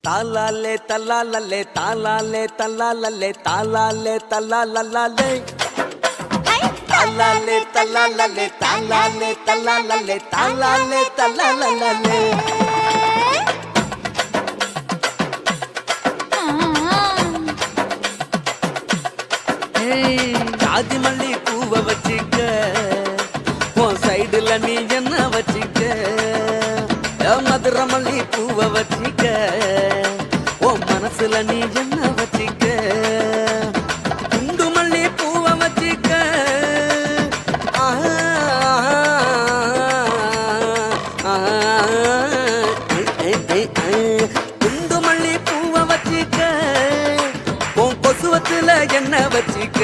தாலாலே தல்லாலே தாலாலே தல்லாலே தாலாலே தல்லாலே தாலாலே தல்லாலே தாலாலே தல்லாலே தாலாலே தல்லாலே ஜாதி மல்லி பூவை வச்சிக்க உன் சைடுல நீ என்ன வச்சிக்க மதுரை மல்லி பூவை வச்சிக்க உன் மனசுல நீ என்ன வச்சிக்க குண்டு மல்லி பூவை வச்சிக்க குண்டு மல்லி பூவை வச்சிக்க உன் கொசுவத்துல என்ன வச்சிக்க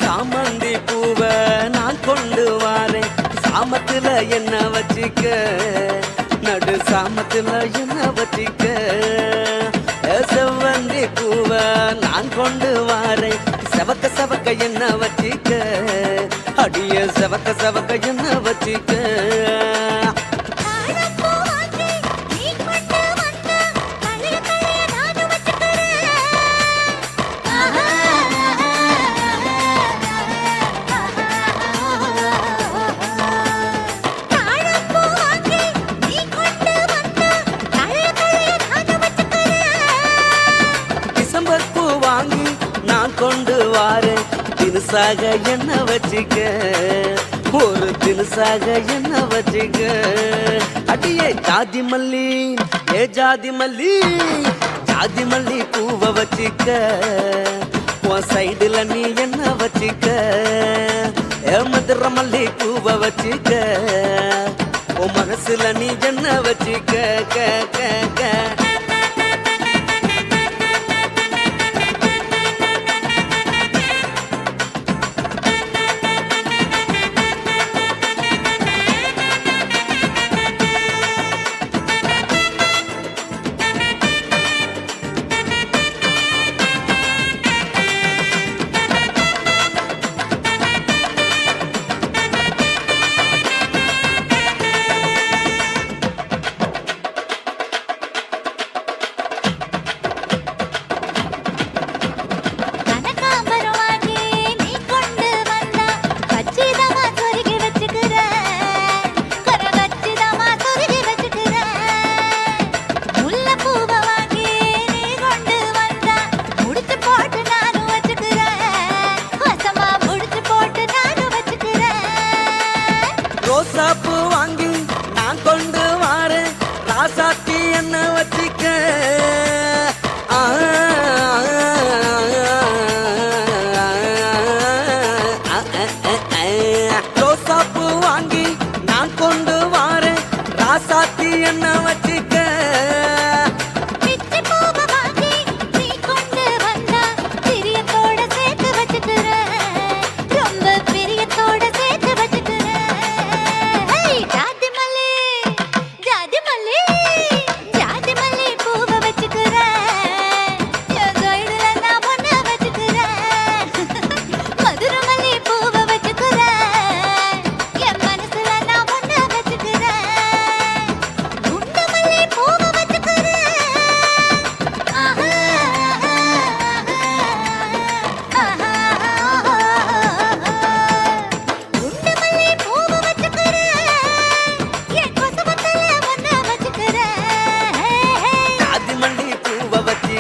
சாமந்தி பூவை நான் கொண்டு வாரேன் சாமத்துல என்ன வச்சிக்க நடு சாமத்துல என்ன வச்சிக்க செவ்வந்தி பூவை நான் கொண்டு வாரேன் செவக்க செவக்க என்ன வச்சிக்க அடிய செவக்க செவக்க என்ன வச்சிக்க வாங்கி நான் கொண்டு வாரேன் தினுசாக என்ன வச்சிக்க ஒரு தினுசாக என்ன வச்சிக்க அடியே ஜாதி மல்லி ஏ ஜாதி மல்லி ஜாதி மல்லி பூவை வச்சிக்க உன் சைடுல நீ என்ன வச்சிக்க ஏ மதுரை மல்லி பூவை வச்சிக்க உன் மனசுல நீ என்ன வச்சிக்க க க க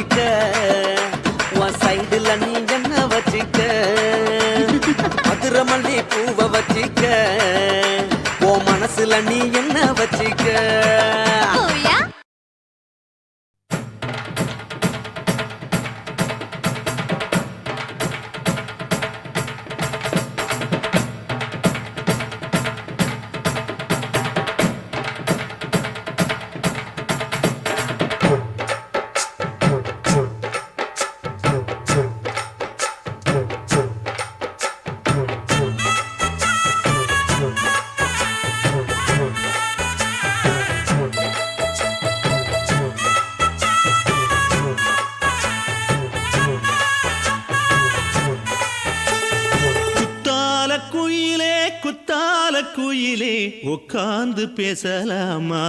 வச்சிக்க உன் சைடுல நீ என்ன வச்சிக்க மதுரை மல்லி பூவை வச்சிக்க உன் மனசுல நீ என்ன வச்சிக்க குயிலே உட்கார்ந்து பேசலாமா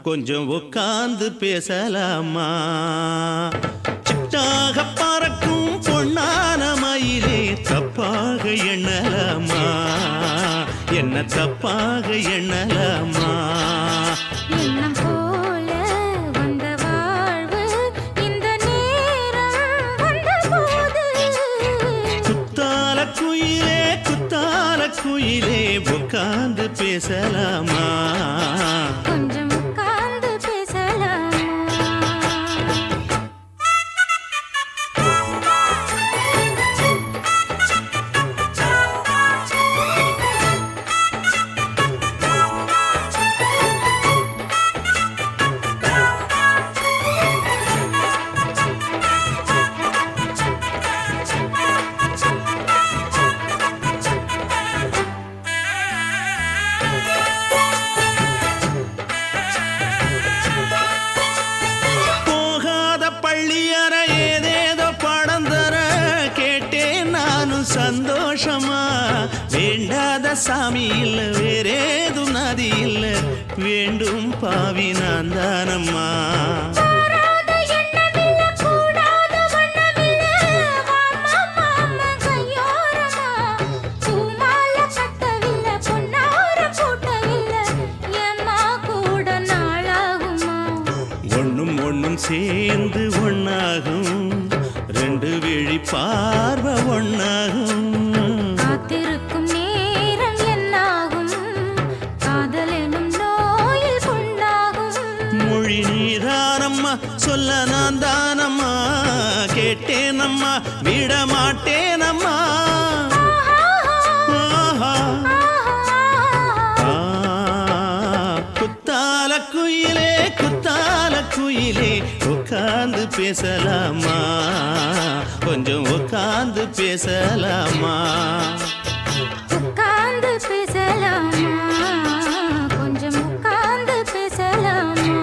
கொஞ்சம் உட்கார்ந்து பேசலாமா சிட்டாக பறக்கும் பொன்னான மயிலே தப்பாக எண்ணலாமா என்ன தப்பாக எண்ணலாமா குயிலே உட்கார்ந்து பேசலாமா கொஞ்சம் உட்கார்ந்து பேசலாமா சந்தோஷமா வேண்டாத சாமி இல்ல வேறேது நதி இல்ல வேண்டும் பாவி நான் தானம்மா ஒண்ணும் ஒண்ணும் சேர்ந்து ஒன்னாகும் ரெண்டு விழி பார்வை ஒன்னாகும் காத்திருக்கும் நேரம் என்னாகும் காதல் எனும் நோயில் புண்ணாகும் மொழி நீதானம்மா சொல்ல நான் தானம்மா கேட்டேனம்மா விட மாட்டேனம்மா குத்தால குயிலே குத்தால குயிலே உட்கார்ந்து பேசலாமா கொஞ்சம் உட்கார்ந்து பேசலாமா உட்கார்ந்து பேசலாமா கொஞ்சம் உட்கார்ந்து பேசலாமா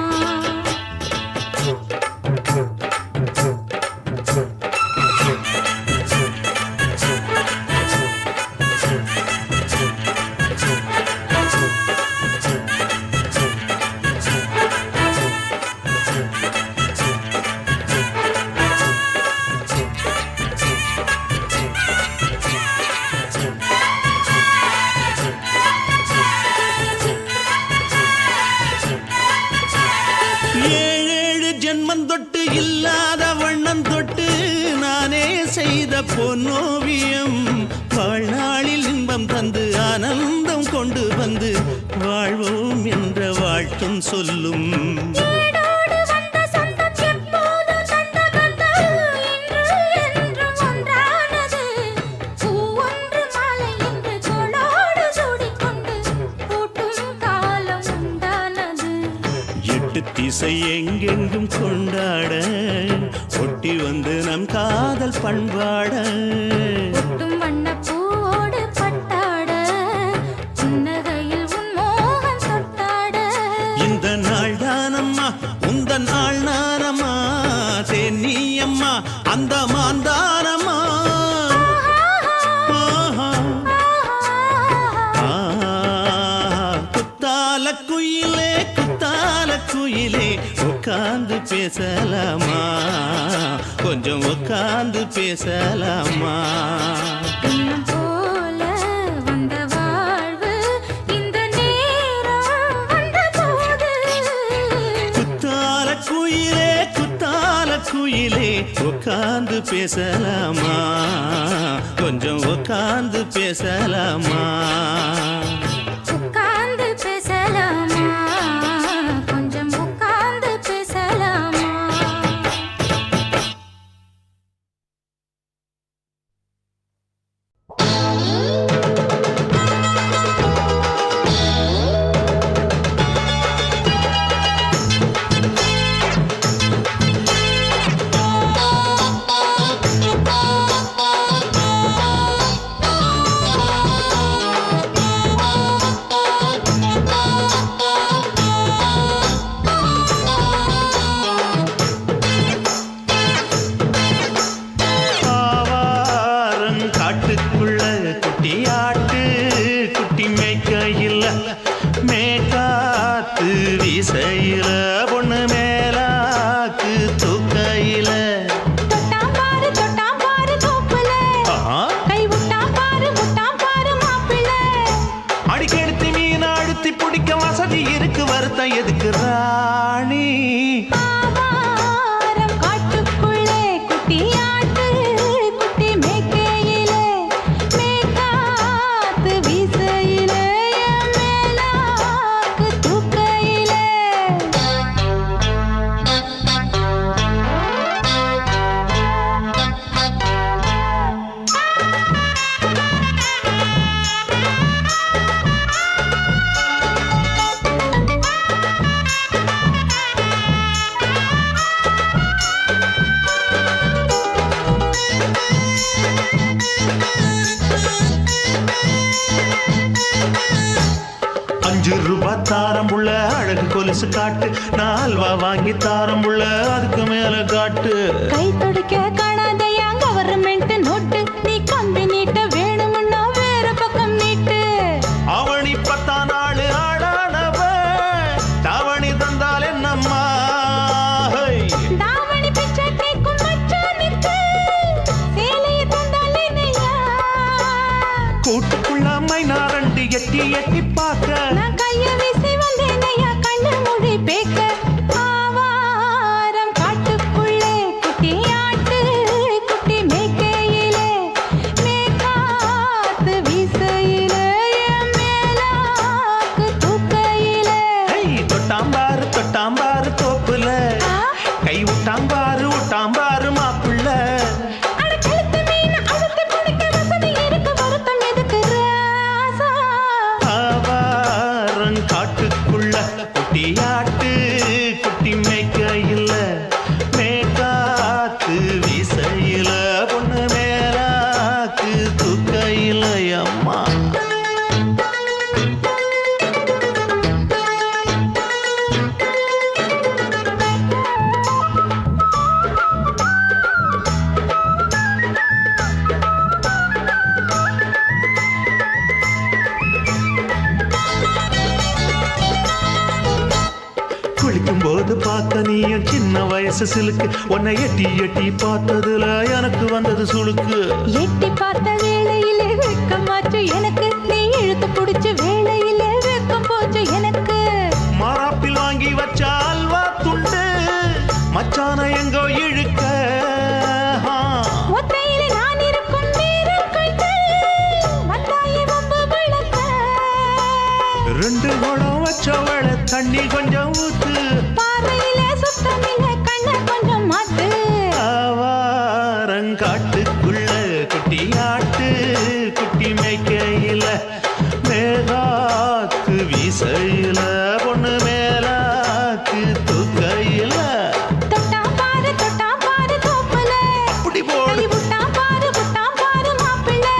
ஜென்மம் தொட்டு இல்லாத வண்ணம் தொட்டு நானே செய்த பொன்னோவியம் வாழ்நாளில் இன்பம் தந்து ஆனந்தம் கொண்டு வந்து வாழ்வோம் என்ற வாழ்த்தும் சொல்லும் திசை எங்கெங்கும் கொண்டாட ஒட்டி வந்து நம் காதல் பண்பாட ஒட்டும் வண்ண பூவோடு பட்டாட புன்னகையில் உன் மோகம் தொட்டாட இந்த நாள் தானம்மா உந்த நாள் நானம்மா தென்னியம்மா அந்த மாந்தானம்மா குத்தால குயிலே குத்தால குயிலே உட்கார்ந்து பேசலாமா கொஞ்சம் உட்கார்ந்து பேசலாமா போல வந்த வாழ்வு இந்த நேரம் வந்த போது குத்தால குயிலே குத்தால குயிலே உட்கார்ந்து பேசலாமா கொஞ்சம் உட்கார்ந்து பேசலாமா உட்கார்ந்து பேசலாமா கொஞ்சம் உட்கார்ந்து பேசலாமா காட்டுக்குள்ள குட்டியாட்டு குட்டி மேய்க்கையில் மேக்காத்து வீசையில பொண்ணு மேலாக்கு தூக்கையில தொட்டாம் பாரு தோப்புல கை விட்டாம் பாரு மாப்பிள்ளை அடிக்கெடுத்து மீன் அழுத்தி பிடிக்க வசதி இருக்கு வருத்தம் எதுக்கு ராணி ஆவாரம் காட்டுக்குள்ளே குட்டியாட்டு குட்டி மேய்க்கையிலே மேய்க்காத்து வீசையிலே மேலாக்கு தூக்கையிலே ₹5 தாரம் புள்ள அழகு கொலுசு காட்டு நான் அல்வா வாங்கி தாரம் புள்ள அதுக்கு மேல காட்டு கை துடிக்க காணாதையா கவர்மெண்ட் நோட்டு நீ கம்பி நீட்ட வேணும்னா வேற பக்கம் நீட்டு அவனி 10 நாள் ஆடானவ தாவணி தந்தால் என்னம்மா தாவணி பிச்சை கேக்கும் மச்சானுக்கு சேலையை தந்தாலே நையா கூட்டுக்குள்ள மைனாரண்டு எட்டி எட்டி பார்க்க நான் கைய வீசி வந்தேன் ஐயா கண்ணு மொழி பேக்க ஆவாரம் காட்டுக்குள்ளே குட்டியாட்டு குட்டி மேய்க்கையிலே மேய்க்காத்து வீசையிலே மேலாக்கு தூக்கையிலே தொட்டாம்பாரு தோப்புல கை விட்டாம்பாரு மாப்பிள்ள அட கழுத்து மீன் அழுத்து பிடிக்க வசதி இருக்கு வருத்தம் எதுக்கு ராசா ஆவாரம் காட்டுக்குள்ள குட்டியாட்டு குட்டி மேய்க்கையில் மேக்காத்து வீசையில பொண்ணு மேலாக்கு தூக்கையில் அம்மா குளிக்கும் போது பார்த்த நீயும் சின்ன வயசு சிலுக்கு உன்னை எட்டி எட்டி பார்த்ததுல எனக்கு வந்தது சுளுக்கு எட்டி பார்த்த வேளையிலே வெட்கமாச்சு எனக்கு நீ இழுத்து பிடிச்ச வேளையிலே வெட்கம் போச்சு எனக்கு மாறாப்பில் வாங்கி வச்ச அல்வா துண்டு மச்சான எங்கோ இழுக்க ஒத்தையிலே நான் இருக்கும் நேரம் கண்டு வந்தாயே வம்பு விளக்க 2 குடம் வச்சவள தண்ணி கொஞ்சம் ஊத்து பார்வையிலே சுத்தமில்லை கண்ண கொஞ்சம் மாத்து ஆவாரங்காட்டுக்குள்ள குட்டியாட்டு குட்டி மேய்க்கையில மேலாக்கு வீசையில பொண்ணு மேலாக்கு தூக்கையில தொட்டாம் பாரு தோப்புல அப்படி போடு கை விட்டாம் பாரு மாப்பிள்ளை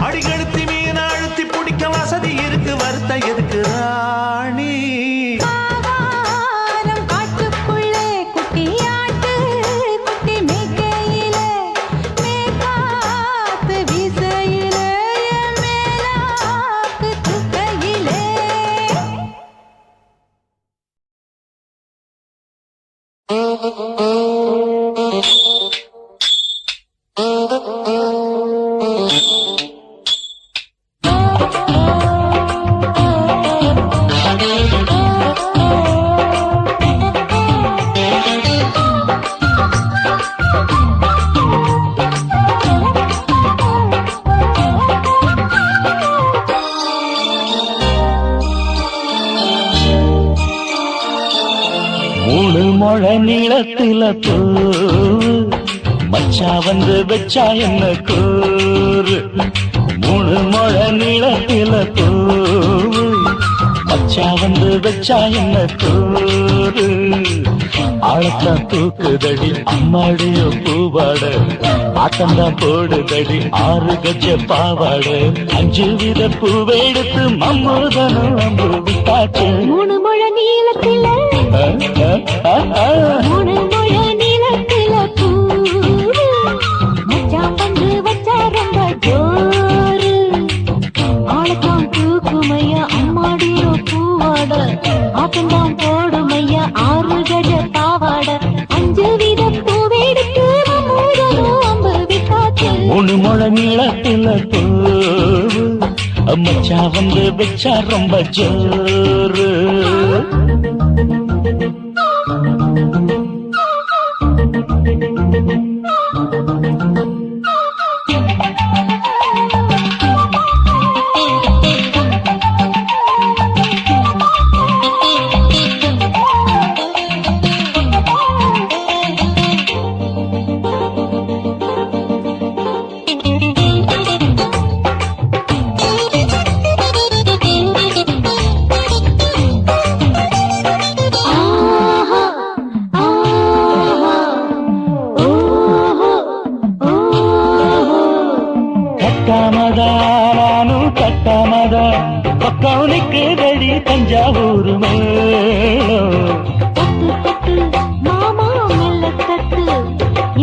அடிக்கடுத்தி மீன் அழுத்தி பிடிக்க வசதி இருக்கு வருத்தம் எதுக்கு ராணி ஆவாரம் காட்டுக்குள்ளே குட்டியாட்டு குட்டி மேய்க்கையிலே மேய்க்காத்து வீசையிலே மேலாக்கு தூக்கையிலே முழ நீளத்தில பூ மச்சா வந்து வச்சா என்ன கூறு 3 முழ நீளத்தில பூ மச்சா வந்து வச்சா என்ன கூறு ஆளத்தான் தூக்குதடி அம்மாடிய பூவாட ஆட்டம்தான் போடுதடி 6 கஜ பாவாட 5 வித பூவை எடுத்து மம்மூதனும் அம்பு விட்டாச்சு 3 முழ நீளத்தில 3 முழ நீளத்தில பூ மச்சான் வந்து வச்சா ரொம்ப ஜோரு ஆளத்தான் தூக்குமையா அம்மாடியோ பூவாட ஆட்டம்தான் போடுமையா 6 கஜ பாவாட 5 வித பூவெடுத்து மம்மூதனும் அம்பு விட்டாச்சு 3 முழ நீளத்தில பூ மச்சா வந்து வச்சா ரொம்ப ஜோரு கட்டாமதானும் கட்டாமதா பக்கவுனுக்கு தடி தஞ்சாவூர் மேளம் தட்டு தட்டு மாமா மெல்ல தட்டு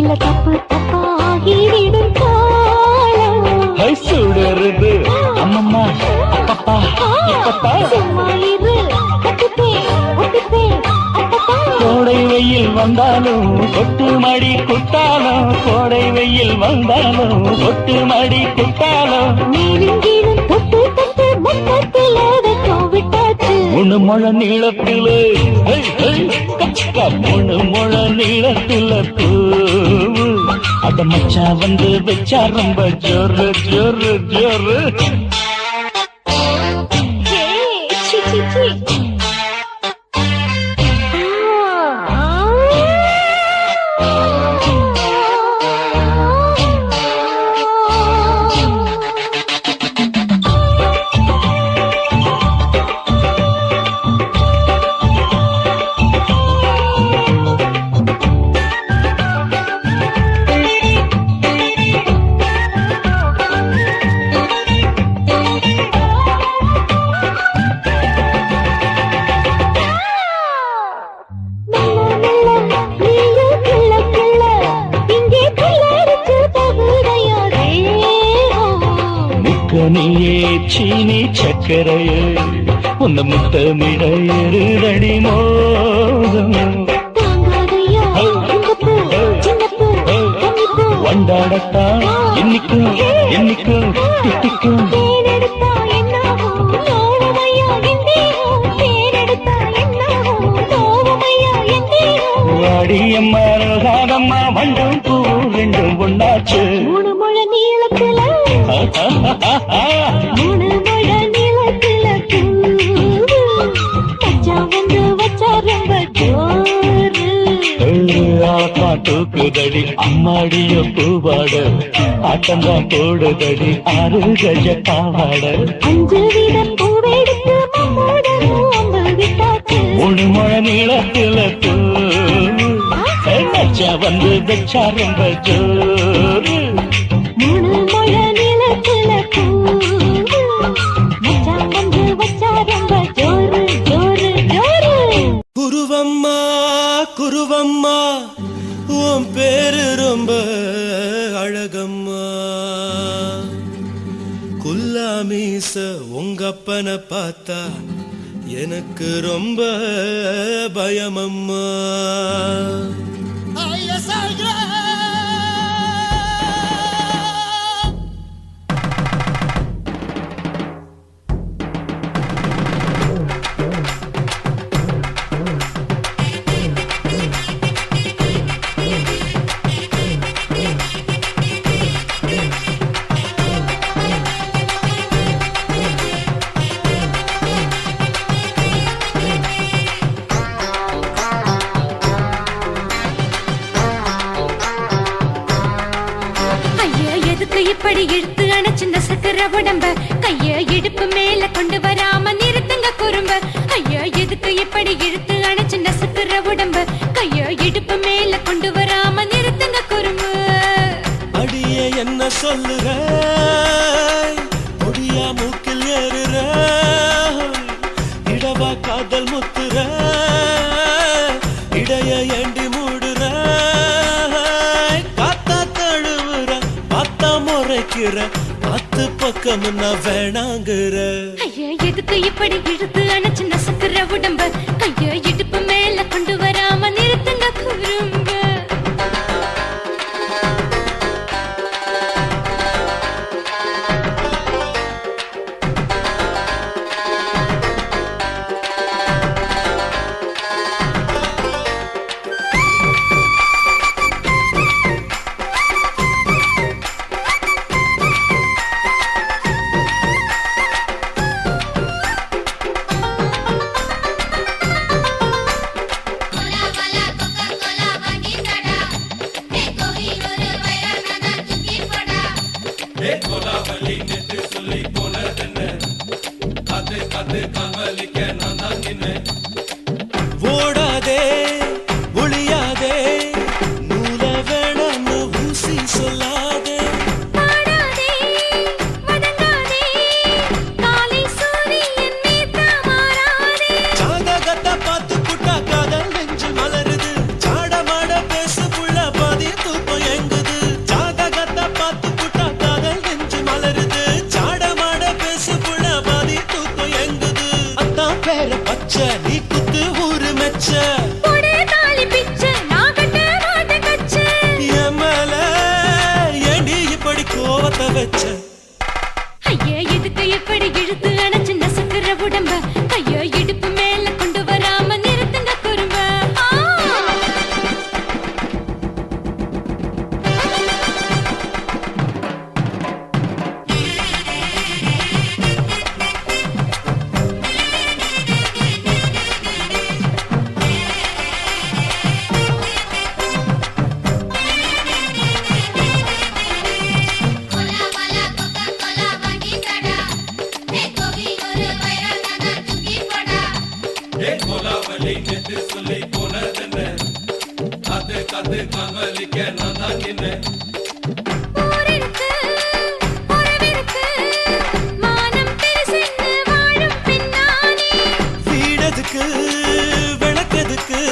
இல்ல தப்பு தப்பாகிவிடும் காலம் சுடருது அம்மம்மா அப்பப்பா இப்பப்பா சும்மா இரு கட்டுப்பேன் ஒட்டுப்பேன் அப்பப்பா கோடை வெயில் வந்தாலும் கொட்டு மடி குட்டாலும் கோடை வெயில் வந்தாலும் கொட்டு மடி குட்டாலும் மேலும் கீழும் தொட்டு தொட்டு மொத்தத்தில் வெக்கம் விட்டாச்சு 3 முழ நீளத்தில 3 முழ நீளத்தில பூவு அத மச்சா வந்து வச்சா ரொம்ப ஜோரு ஜோரு ஜோரு ஹே சி சி சி நீயே சீனி சக்கரையே உன்ன முத்தமிட எருதடி மோகம் வண்டாடத்தான் என்னைக்கும் என்னைக்கும் திட்டிக்கும் வாடியம்மா ரோசாதம்மா வண்டும் பூ ரெண்டும் ஒண்ணாச்சு 3 முழ நீளத்தில 3 முழ நீளத்தில மச்சான் வந்து வச்சா ரொம்ப ஜோரு தூக்குதடி அம்மாடிய பூவாட ஆட்டம்தான் போடுதடி 6 கஜ பாவாட 5 வித பூவெடுத்து மம்மூதனும் அம்பு விட்டாச்சு 3 முழ நீளத்தில பூ மச்சா வந்து வச்சா ரொம்ப ஜோரு 3 முழ நீளத்தில பூ மச்சான் வந்து வச்சா ரொம்ப ஜோரு ஜோரு ஜோரு குருவம்மா குருவம்மா உன் பேரு ரொம்ப அழகம்மா குல்லாமீச உங்க அப்பனை பார்த்தா எனக்கு ரொம்ப பயமம்மா எதுக்கு இப்படி இழுத்து அணைச்சு நசுக்கிற உடம்ப கைய இடுப்பு மேல கொண்டு வராம நிறுத்துங்க குறும்ப ஐயா எதுக்கு இப்படி இழுத்து அணைச்சு நசுக்கிற உடம்ப கைய இடுப்பு மேல கொண்டு வராம நிறுத்துங்க குறும்ப அடியே என்ன சொல்லுற முடியா மூக்கில் ஏறுற இடவா காதல் முத்துற இடைய ஏண்டி மூடுற காத்தா தழுவுற பார்த்தா முறைக்கிற பத்து பக்கம் நான் வேணாங்குற ஐயா எதுக்கு இப்படி இழுத்து அணைச்சு நசுக்கிற உடம்ப கைய இடுப்பு மேல கொண்டு வராம நிறுத்துங்க குறும்ப ஓடாதே ஒளியாதே நூல வேணான்னு ஊசி சொல்லாதே பாடாதே வதங்காதே காலை சூரியன் மீது மாறாதே ஜாதகத்தை பார்த்து புட்டா காதல் நெஞ்சு மலருது சாடமாட பேசு புள்ள பாதி தூக்கம் எங்குது ஜாதகத்தை பார்த்து புட்டா காதல் நெஞ்சு மலருது சாடமாட பேசு புள்ள பாதி தூக்கம் எங்குது அத்தான் பேர பச்சை நீ குத்து ஊரு மெச்ச போடே தாலி பிச்சை நான் கட்ட மாட்டேன் கச்சை என் மேல ஏண்டி இப்படி கோவத்தை வச்ச ஐயா எதுக்கு இப்படி இழுத்து அணைச்சு நசுக்கிற உடம்ப கைய இடுப்பு மேல கொண்டு வராம நிறுத்துங்க குறும்ப ஊரிருக்கு உறவிருக்கு மானம் பெருசென்னு வாழும் பின்னானே வீடதுக்கு விளக்கதுக்கு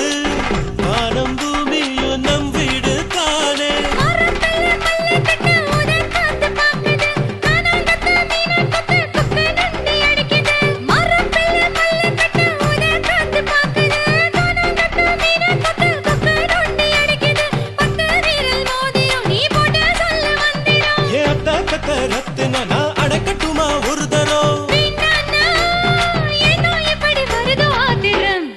வானம் பூமியும் நம் வீடு தானே மரத்துல மல்லி கட்டு உதன் காத்து பாக்குது கானாங்கத்து மீன கொத்து குப்பை நண்டி அடிக்குது மரத்துல மல்லி கட்டு உதன் காத்து பாக்குது கானாங்கத்து மீன கொத்து குப்பை நண்டி அடிக்குது பத்து வீரல் மோதிரம் நீ போட்ட சொல்ல வந்திடும் ஏ அத்த கத்த ரத்தின நான் அடக்கட்டுமா ஒரு தரம் வீணானா ஏனோ இப்படி வருதோ ஆத்திரம்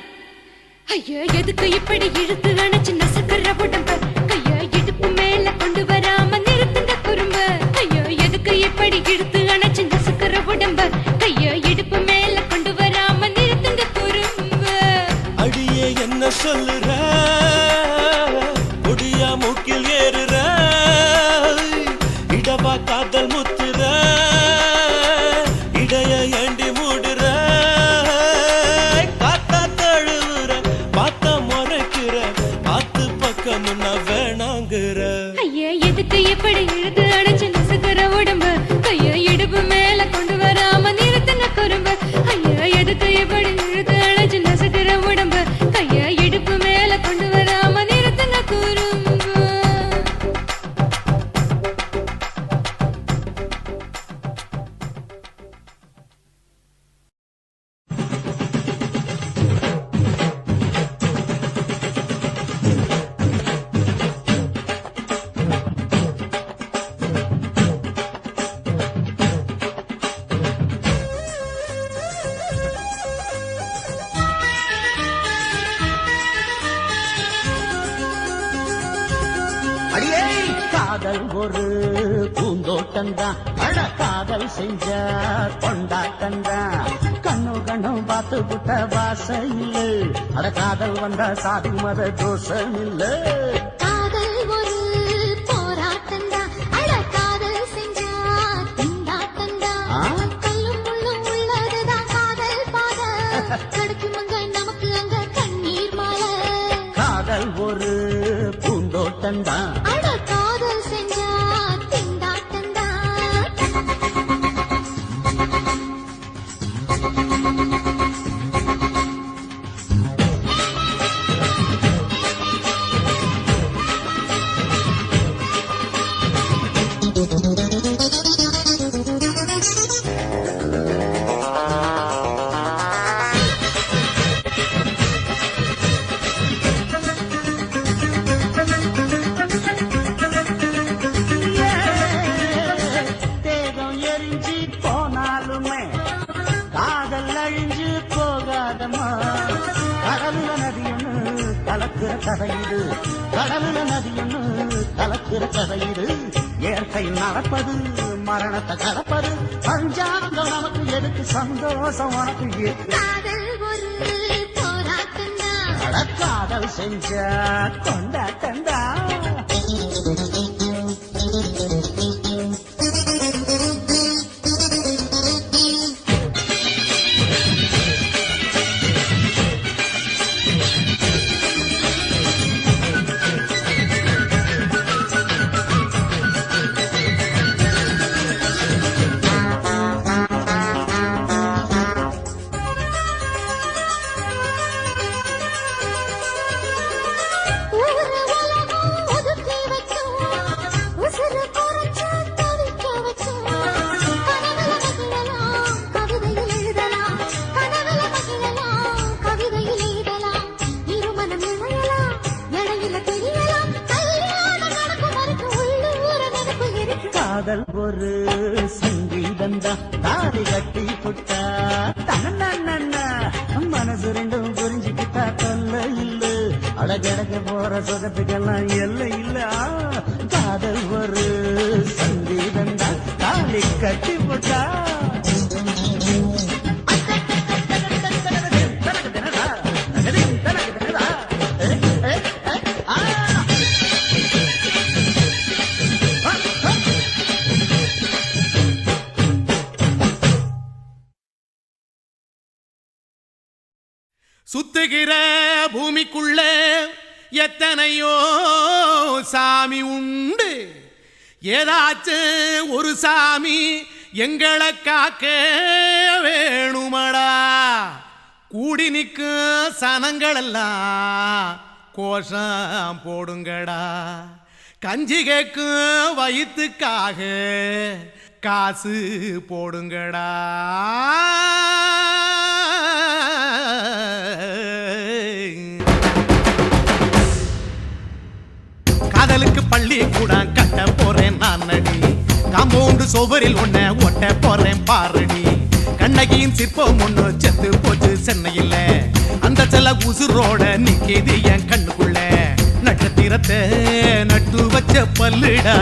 ஐயா எதுக்கு இப்படி இழுத்து அணைச்சு நசுக்கிற உடம்ப கைய இடுப்பு மேல கொண்டு வராம நிறுத்துங்க குறும்ப ஐயா எதுக்கு இப்படி இழுத்து அணைச்சு நசுக்கிற உடம்ப கைய இடுப்பு மேல கொண்டு வராம நிறுத்துங்க குறும்ப அடியே என்ன சொல்லுற முடியா மூக்கில் ஏறுற இடவா காதல் முத்துற இடைய ஏண்டி மூடுற காத்தா தழுவுற பார்த்தா முறைக்கிற பார்த்து பக்கம் நான் வேணாங்குற ஐயா எதுக்கு இப்படி இழுத்து அணைச்சு நசுக்கிற உடம்ப கைய இடுப்பு மேல கொண்டு வராம நிறுத்துங்க குறும்ப ஐயா எதுக்கு இப்படி இழுத்து அணைச்சு நசுக்கிற உடம்ப கைய இடுப்பு மேல கொண்டு வராம நிறுத்துங்க குறும்ப அடியே காதல் ஒரு பூந்தோட்டம்தான் அட காதல் செஞ்ச கொண்டாட்டம்தான் கண்ணு கண்ணும் பார்த்து புட்ட வாசையில் அட காதல் வந்தா சாதி மத தோஷம் இல்ல காதல் ஒரு போராட்டம்தான் அட காதல் பூந்தோட்டந்தா அட காதல் செஞ்சா திண்டாட்டந்தா தேகம் எரிஞ்சு போனாலுமே காதல் அழிஞ்சு போகாதமா கடலுல நதியொன்னு கலக்குற கதையிடு கடலுல நதியொன்னு கலக்குற கதையிடு இயற்கை நடப்பது மரணத்தை கடப்பது பஞ்சாங்கம் நமக்கு எதுக்கு சந்தோஷம் உனக்கு இருக்கு காதல் ஒரு போராட்டந்தா காதல் செஞ்ச கொண்டாட்டந்தா ஊரு உலகம் ஒதுக்கி வச்சும் உசுறு குறைச்சு தவிக்க வச்சும் கனவுல மகிழலாம் கவிதையில் எழுதலாம் கனவுல மகிழலாம் கவிதையில் எழுதலாம் இருமனம் இணையலாம் இடையில தெரியலாம் கல்யாணம் நடக்கும் வரைக்கும் உள்ளூர நினைப்பு இருக்கு காதல் ஒரு சங்கீதந்தா தாடி கட்டி புட்டா தன்னா மனசு ரெண்டும் புரிஞ்சுக்கிட்டா தொல்ல இல்ல அழகழக போற சுகத்துக்கெல்லாம் எல்லை இல்ல காதல் ஒரு சங்கீதந்தா தாடி கட்டி புட்டா சுத்துகிற பூமிக்குள்ள எத்தனையோ சாமி உண்டு ஏதாச்சும் ஒரு சாமி எங்களை காக்க வேணுமடா கூடி நிற்கும் சனங்களெல்லாம் கோஷம் போடுங்கடா கஞ்சி கேக்கும் வயிற்றுக்காக காசு போடுங்கடா காதலுக்கு பள்ளி கூட கட்ட போறேன் நான் நடி காம்பவுண்டு சுவரில் ஒன்ன ஒட்ட போறேன் பாரடி கண்ணகியின் சிற்பம் ஒண்ணு செத்து போச்சு சென்னையில் அந்த செல்ல உசுரோட நிக்கிது என் கண்ணுக்குள்ள நட்சத்திரத்தை நட்டு வச்ச பல்லுடா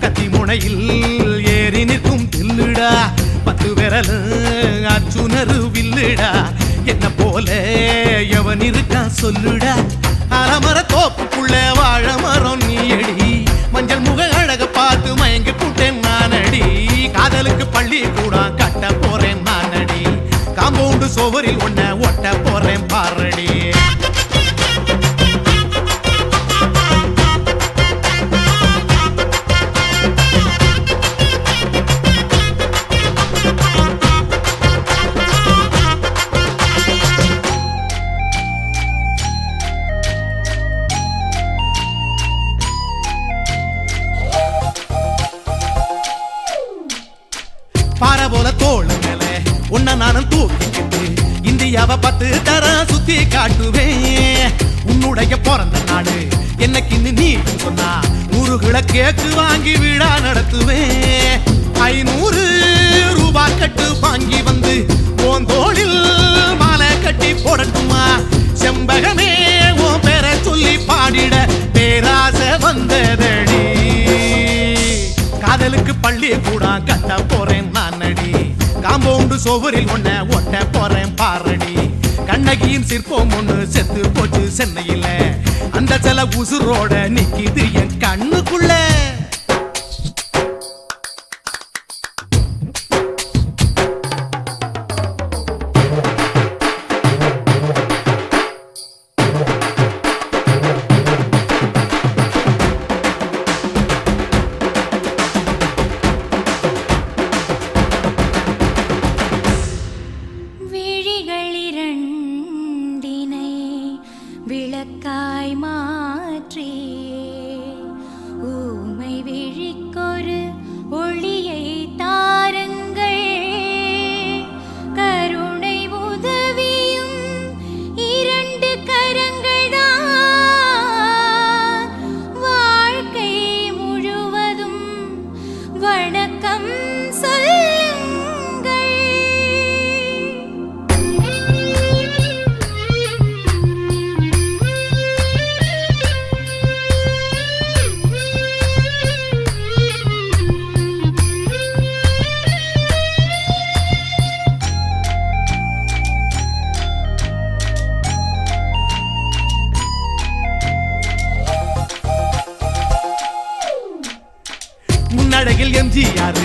கத்தி முனையில் ஏறி நிற்கும் தில்லுடா 10 விரல் அச்சுணரு வில்லுடா என்ன போல எவன் இருக்கா சொல்லுடா அலமர தோப்புக்குள்ள வாழ மரம் நீயடி மஞ்சள் முக அழக பார்த்து மயங்கி கூட்டேன் நானடி காதலுக்கு பள்ளி கூட கட்ட போறேன் நானடி காம்பவுண்டு சுவரில் ஒன்ன ஒட்ட போறேன் பாரடி பாறை போல தோளு மேல உன்ன நானும் தூக்கிக்கிட்டு இந்தியாவை 10 தரம் சுத்தி காட்டுவேன் உன்னுடைய பிறந்த நாடு என்னைக்கு நீ சொன்னா 100 கிலோ கேக்கு வாங்கி விழா நடத்துவேன் 500 ரூபாய் கட்டு வாங்கி வந்து போந்தோளில் மாலை கட்டி போடட்டுமா செம்பகமே உன் பேரை சொல்லி பாடிட பேராசை வந்ததடி காதலுக்கு பள்ளி கூட கட்ட போறேன் நானடி காம்பவுண்டு சுவரில் ஒன்ன ஒட்ட போறேன் பாரடி கண்ணகியின் சிற்பம் ஒண்ணு செத்து போச்சு சென்னையில் அந்த சில உசுரோட நிக்கிது என் கண்ணுக்குள்ள முன்னழகில் எம்ஜிஆர்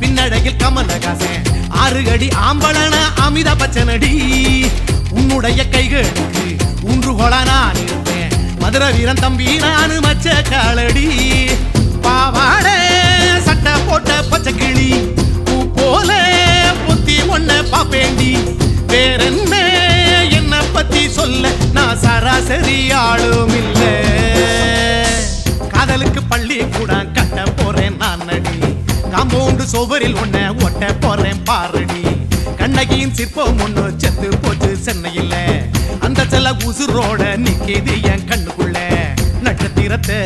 பின்னழகில் கமலஹாசன் 6 அடி ஆம்பளன அமிதாப் பச்சனடி உன்னுடைய கைகளுக்கு ஊன்றுகோலா நான் இருப்பேன் மதுரை வீரன் தம்பி நானு மச்ச காலடி பாவாடை சட்டை போட்ட பச்சை கிளி பூ போல புத்தி ஒன்ன பாப்பேண்டி வேறென்ன என்ன பத்தி சொல்ல நான் சராசரி ஆளும் இல்ல காதலுக்கு பள்ளி கூட கட்ட போறேன் நான் நடி காம்பவுண்டு சுவரில் ஒன்ன ஒட்ட போறேன் பாரடி கண்ணகியின் சிற்பம் ஒண்ணு செத்து போச்சு சென்னையில் அந்த செல்ல உசுரோட நிக்கிது என் கண்ணுக்குள்ள நட்சத்திரத்தை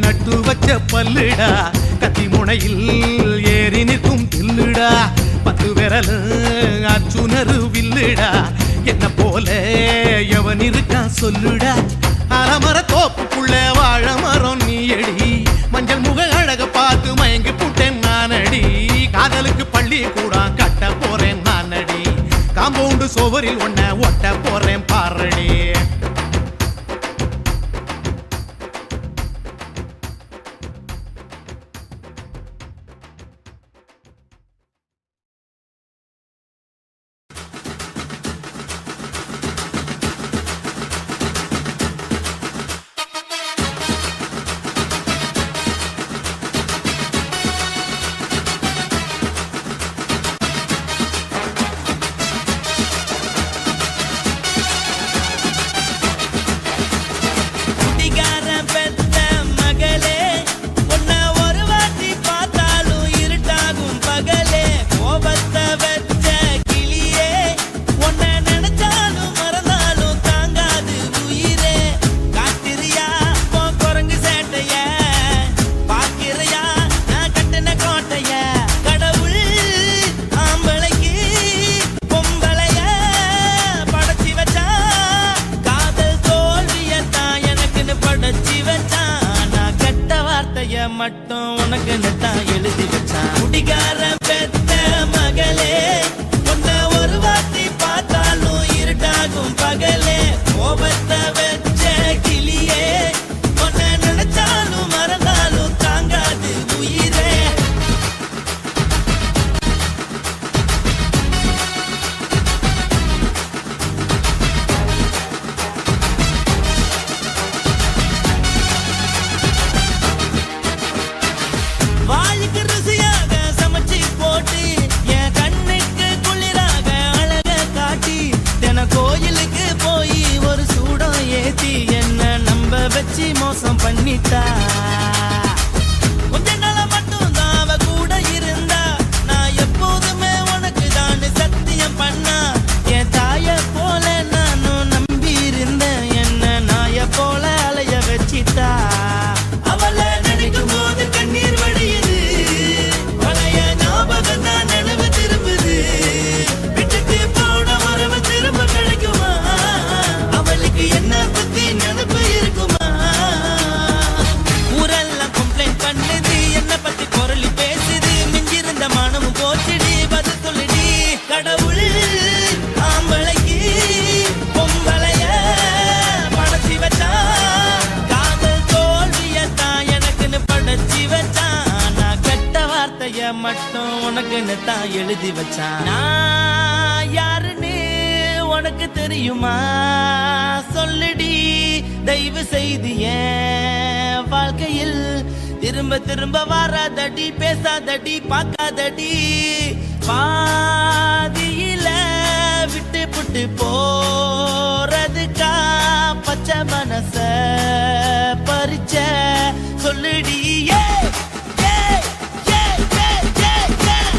நட்டு வச்ச பல்லுடா கத்தி முனையில் ஏறி நிற்கும் தில்லுடா 10 விரல் அச்சுணரு வில்லுடா என்ன போல எவன் இருக்கா சொல்லுடா அலமர தோப்புக்குள்ள வாழ மரம் நீ அடி மஞ்சள் முக அழக பார்த்து மயங்கி புட்டேன் நானடி காதலுக்கு பள்ளி கூட கட்ட போறேன் நானடி காம்பவுண்டு சுவரில் ஒன்ன ஒட்ட போறேன் பாரடி மட்டும் உனக்கு நெத்தான் எழுதி வச்சான் குடிகார பெத்த மகளே உன்னை ஒரு வாட்டி பார்த்தாலும் இருட்டாகும் பகலே கோபத்தை வச்ச கிளியே உன்னை நினைச்சாலும் மறந்தாலும் தாங்காது உயிரே வாய்க்கு ருசியாக சமைச்சு போட்டு என் கண்ணுக்கு குளிராக அழக காட்டி தின கோயிலுக்கு போய் ஒரு சூடம் ஏத்தி என்ன நம்ப வச்சு மோசம் பண்ணிட்டா கொஞ்ச நாள மட்டும் தான் அவ கூட இருந்தா நான் எப்போதுமே உனக்கு தான் சத்தியம் பண்ணா என் தாய போல நானும் நம்பி இருந்தேன் என்ன நாய போல அலைய வச்சிட்டா அவளை நினைக்கும் போது கண்ணீர் வடியுது பழைய ஞாபகம் தான் நினைவு திரும்புது விட்டுட்டு போன உறவு திரும்ப கிடைக்குமா அவளுக்கு என்ன பத்தி நினைப்பு இருக்குமா ஊரெல்லாம் கம்ப்ளைண்ட் பண்ணுது என்ன பத்தி பொருளி பேசுது மிஞ்சிருந்த மானமும் போச்சுடி பதில் சொல்லுடி கடவுள் ஆம்பளைக்கு பொம்பளைய படைச்சி வச்சா காதல் தோல்வியத்தான் எனக்குன்னு படைச்சி வச்சான் நான் கெட்ட வார்த்தைய மட்டும் உனக்குன்னு தான் எழுதி வச்சான் நான் யாருன்னு உனக்கு தெரியுமா சொல்லுடி தயவு செய்து என் வாழ்க்கையில் திரும்ப திரும்ப வராதடி பேசாதடி பார்க்காதடி பாதியில விட்டு புட்டு போறதுக்கா பச்சை மனச பறிச்ச சொல்லுடி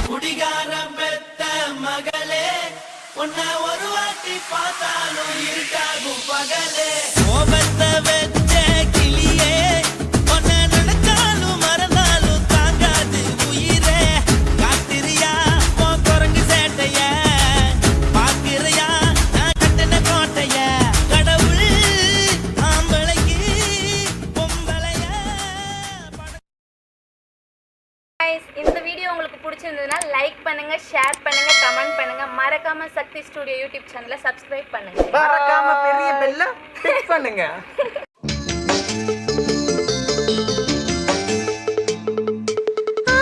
குடிகாரம் பெத்த மகளே உன்னை ஒரு வாட்டி பார்த்தாலும் இருட்டாகும் பகலே கோபத்தை வச்ச கிளியே உன்னை நினைச்சாலும் மறந்தாலும் தாங்காது உயிரே காத்திரியா உன் குரங்கு சேட்டைய பாக்கிறையா நான் கட்டின கோட்டைய கடவுள் ஆம்பளைக்கு பொம்பளைய Guys, இந்த வீடியோ உங்களுக்கு பிடிச்சிருந்ததுன்னா லைக் பண்ணுங்க, ஷேர் பண்ணுங்க, கமெண்ட் பண்ணுங்க, மறக்காம சக்தி ஸ்டுடியோ யூடியூப் சேனலை சப்ஸ்கிரைப் பண்ணுங்க. மறக்காம பெரிய பெல்ல கிளிக் பண்ணுங்க. ஆ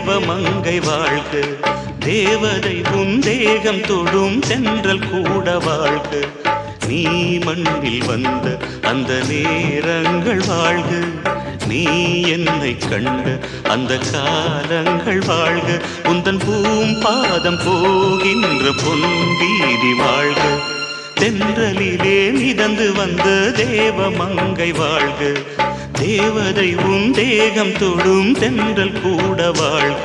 தேவமங்கை வாழ்க தேவதை உன் தேகம் தொடும் தென்றல் கூட வாழ்க நீ மண்ணில் வந்த அந்த நேரங்கள் வாழ்க நீ என்னை கண்ட அந்த காலங்கள் வாழ்க உந்தன் பூம்பாதம் போகின்ற பொன் வீதி வாழ்க தென்றலிலே மிதந்து வந்த தேவமங்கை வாழ்க தேவதை உன் தேகம் தொடும் தென்றல் கூட வாழ்க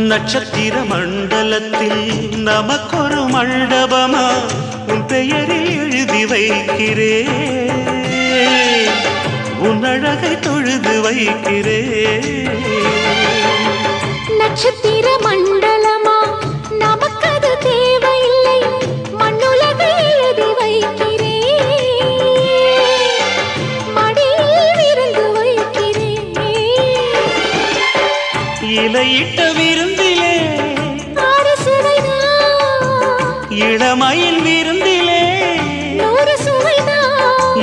நட்சத்திர மண்டலத்தில் நமக்கொரு மண்டபமா உன் பெயரில் எழுதி வைக்கிறே உன் அழகை தொழுது வைக்கிறே நட்சத்திர மண்டலமா நமக்கது தேவையில்லை மண்ணுலகை எழுதி வைக்கிறே மடியில் விருந்து வைக்கிறே இலையிட்ட விருந்திலே இளமயில் விருந்திலே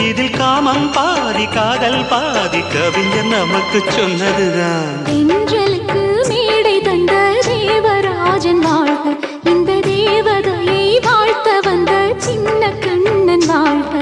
இதில் காமம் பாதி காதல் பாதி கவிஞர் நமக்கு சொன்னதுதான் தென்றலுக்கு மேடை தந்த தேவராஜன் வாழ்க இந்த தேவதையை வாழ்த்த வந்த சின்ன கண்ணன் வாழ்க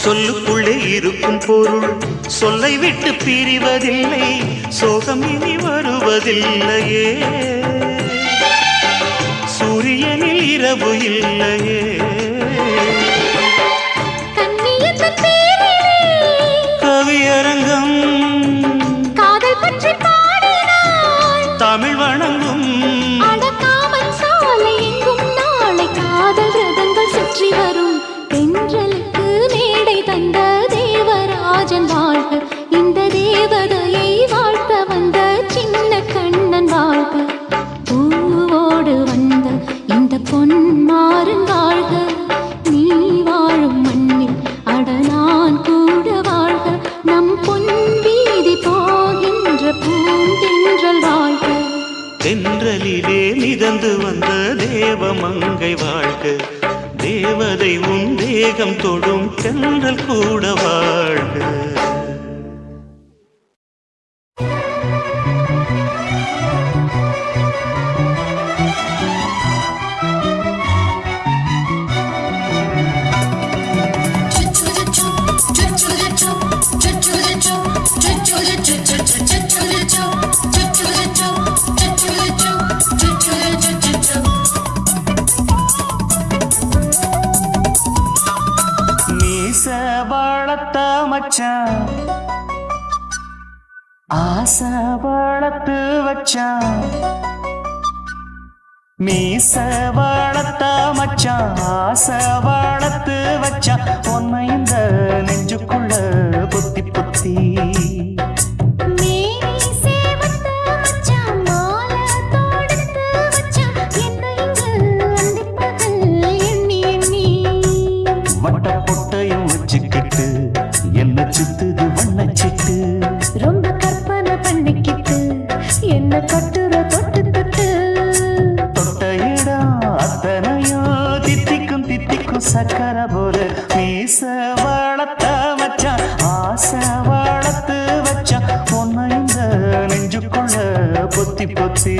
சொல்லுக்குள்ளே இருக்கும் பொருள் சொல்லை விட்டு பிரிவதில்லை சோகம் இனி வருவதில்லையே சூரியனில் இரவு இல்லையே கவியரங்கம் காதல் பற்றி பாடினாள் தமிழ் வணங்கும் அடக்காமல் சாலை எங்கும் நாளை காதல் ரதங்கள் சுற்றி வரும் தென்றலுக்கு மேடை தந்த தேவராஜன் வாழ்க இந்த தேவதையை வாழ்த்த வந்த சின்ன கண்ணன் வாழ்க பூவோடு வந்த இந்த பொன்மாறன் வாழ்க நீ வாழும் மண்ணில் அட நான் கூட வாழ்க நம் பொன் வீதி போகின்ற பூந்தென்றல் வாழ்க தென்றலிலே மிதந்து வந்த தேவமங்கை வாழ்க தேவதை உன் தேகம் தொடும் தென்றல் கூட வாழ்க மச்சான் ஆசை வளர்த்து வச்சான் மீச வளர்த்த மச்சான் ஆசை வளர்த்து வச்சான் உன்னை இந்த நெஞ்சுக்குள்ள பொத்தி பொத்தி வட்ட பொட்டையும் வச்சுக்கிட்டு என்ன சுத்துது வண்ணச்சிட்டு ரொம்ப கற்பனை பண்ணிக்கிட்டு என்ன கட்டுற தொட்டு தொட்டு தொட்ட இடம் அத்தனையும் தித்திக்கும் தித்திக்கும் சக்கர போல மீச வளர்த்த மச்சான் ஆசை வளர்த்து வச்சான் உன்னை இந்த நெஞ்சுக்குள்ள பொத்தி பொத்தி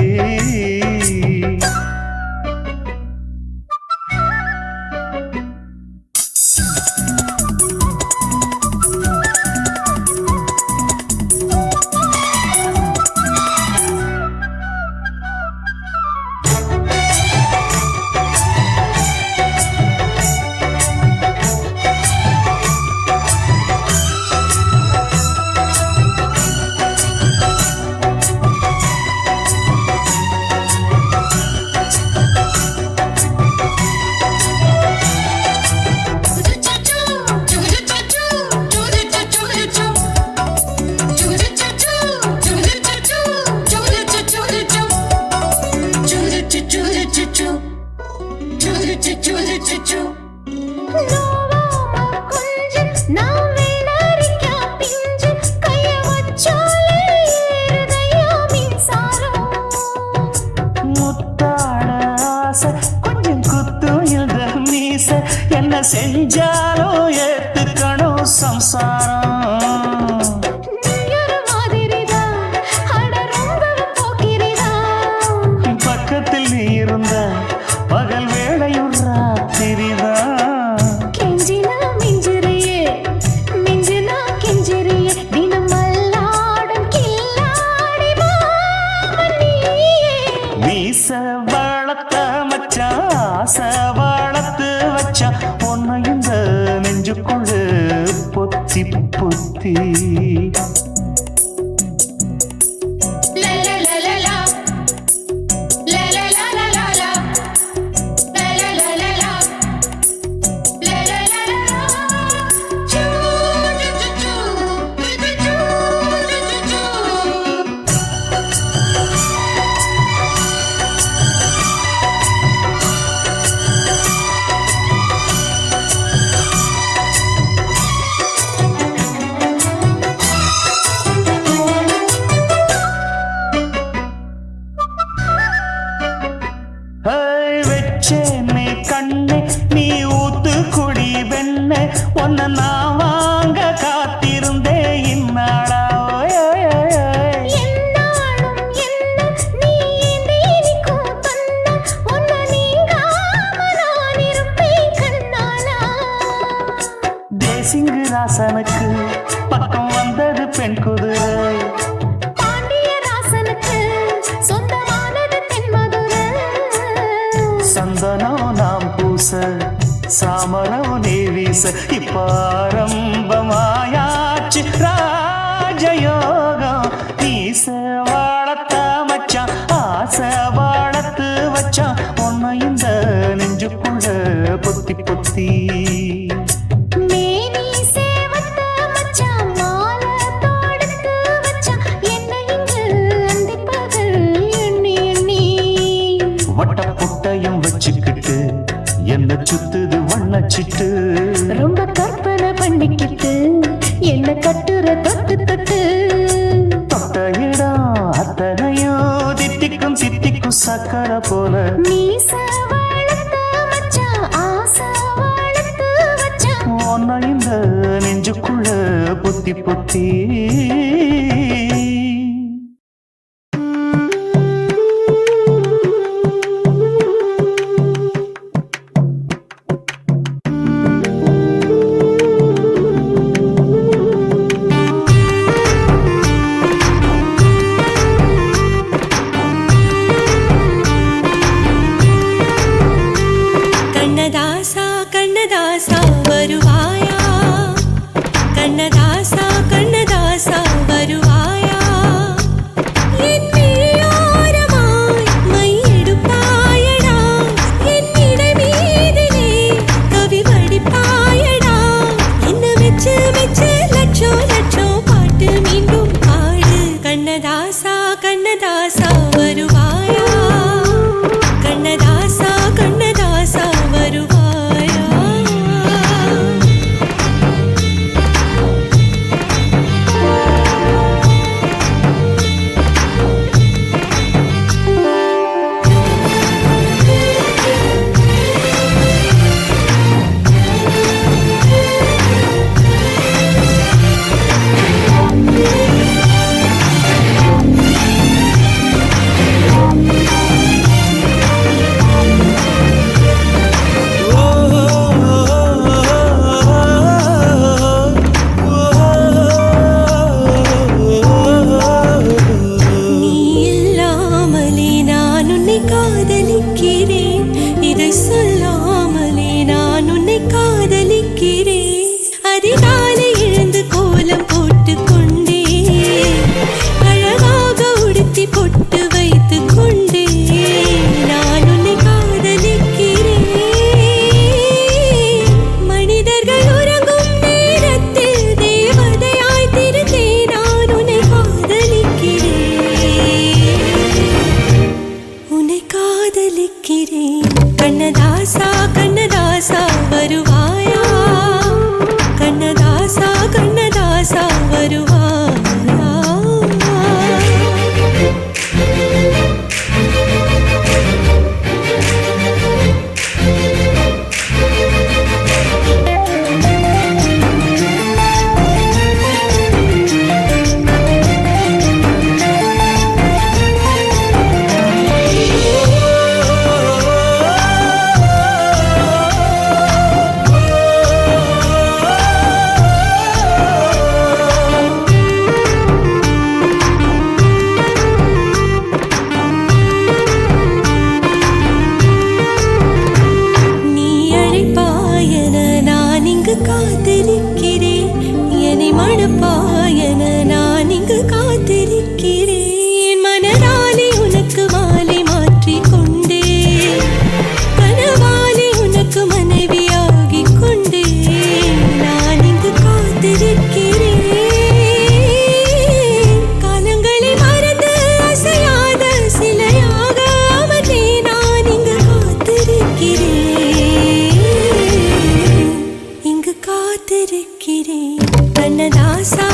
என்ன செஞ்சாலும் ஏத்துக்கணும் சம்சாரம் பக்கத்தில் நீ இருந்த பகல் வேளையும் ராத்திரிதான் கெஞ்சினா மிஞ்சிறியே மிஞ்சினா கெஞ்சிறியே தினம் மல்லாடும் கில்லாடி மீச வளர்த்த மச்சான் ஆசை வளர்த்து வச்சான் உன்னை இந்த நெஞ்சுக்குள்ள பொத்தி பொத்தி வச்சேனே கண்ணே நீ ஊத்து குடி வெண்ணே உன்னை நான் வாங்க காத்திருந்தே இந்நாளா தேசிங்கு ராசனுக்கு பக்கம் வந்தது பெண் குதிரை சந்தனம் நாம் பூச சாமரம் நீ வீச இப்பாரம்பமாயாச்சு ராஜயோகம் நீச வாழத்த மச்சான் ஆசை வாழத்து வச்சான் உன்னை இந்த நெஞ்சுக்குள்ள பொத்தி பொத்தி வட்ட புட்டையும் வச்சுக்கிட்டு என்ன சுத்துது வண்ணச்சிட்டு ரொம்ப கற்பனை பண்ணிக்கிட்டு என்ன கட்டுற தொட்டு தொட்டு தொட்ட இடம் அத்தனையும் தித்திக்கும் தித்திக்கும் சக்கர போல மீச வளர்த்த மச்சான் ஆசை வளர்த்து வச்சான் உன்னை இந்த நெஞ்சுக்குள்ள பொத்தி பொத்தி கண்ணதாசா வருவாயா கண்ணதாசா வருவாயா காதலிக்கிறேன் கண்ணதாசா கண்ணதாசா வருவாயா கண்ணதாசா கண்ணதாசா வருவாயா காத்திருக்கிறேன் என்னை மணப்பாயன நான் இங்கு காத்திருக்கிறேன் மனதாலே உனக்கு மாலை மாற்றிக் கொண்டே கனவாலே உனக்கு மனைவியாகிக் கொண்டே நான் இங்கு காத்திருக்கிறேன் காலங்களை மறந்து அசையாத சிலையாக அவனே நான் இங்கு காத்திருக்கிறேன் காத்திருக்கிறேன் கண்ணதாசா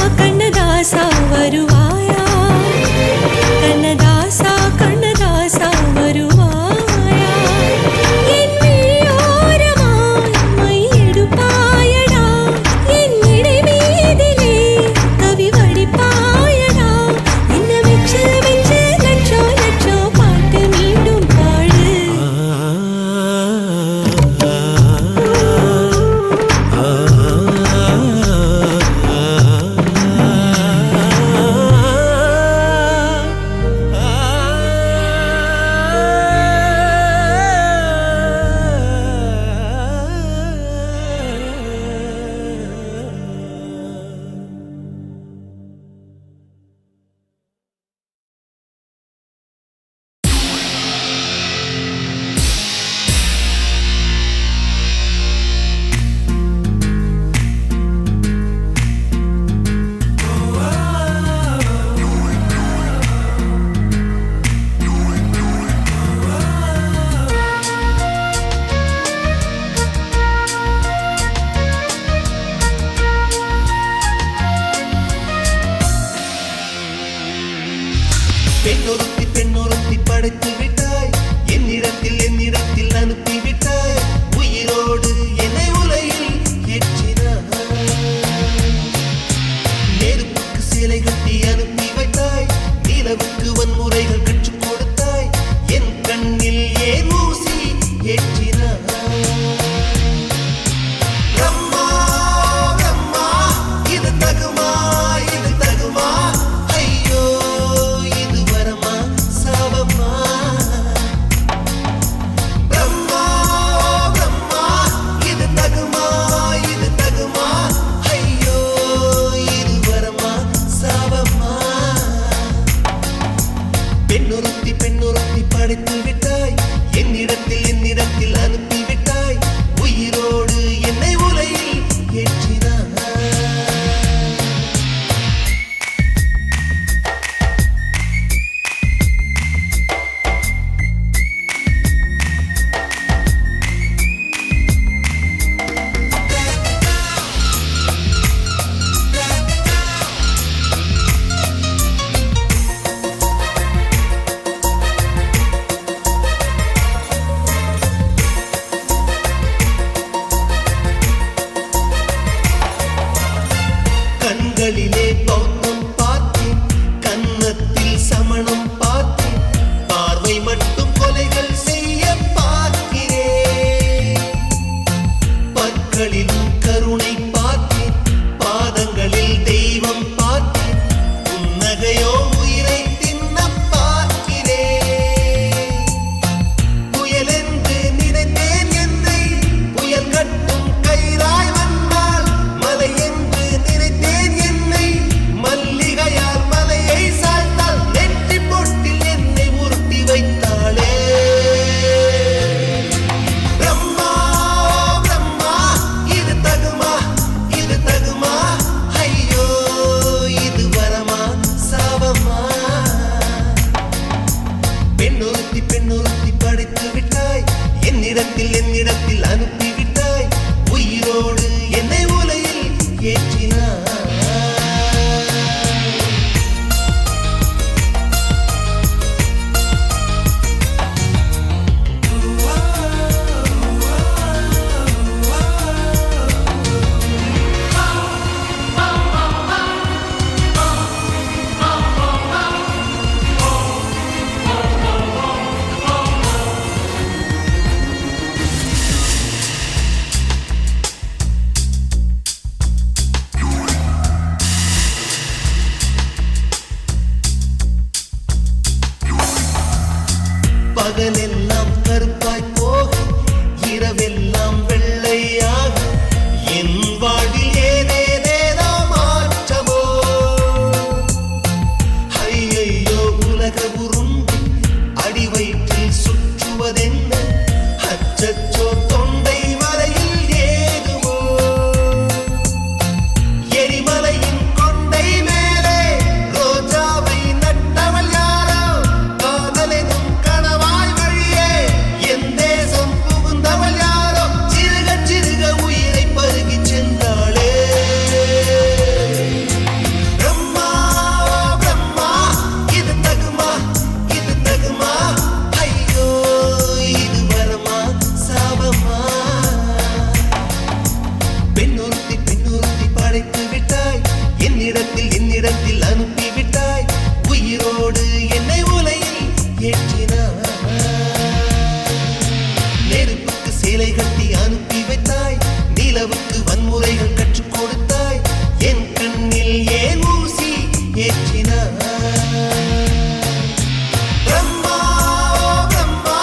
பகலெல்லாம் கருப்பாய் போக இரவெல்லாம் வெள்ளையாக என் வாழ்வில் ஏதேதேதோ மாற்றமோ ஐயையோ உலக உருண்டு அடி வயிற்றில் சுற்றுவதென்ன அச்சச்சோ தொண்டை வரையில் ஏதுமோ எரிமலையின் கொண்டை மேலே ரோஜாவை நட்டவள் யாரோ காதலெனும் கணவாய் வழியே என் தேசம் புகுந்தவள் யாரோ சிறுக சிறுக உயிரை பருகி சென்றாளே பிரம்மா பிரம்மா இது தகுமா ஐயோ இது வரமா சாபமா பெண்ணொருத்தி படைத்து விட்டாய் என்னிடத்தில் அனுப்பி விட்டாய் உயிரோடு என்னை உலையில் ஏற்றினாய் நெருப்புக்கு சேலை கட்டி அனுப்பி வைத்தாய் நிலவுக்கு வன்முறைகள் கற்றுக் கொடுத்தாய் என் கண்ணில் ஏன் ஊசி ஏற்றினாய் பிரம்மா பிரம்மா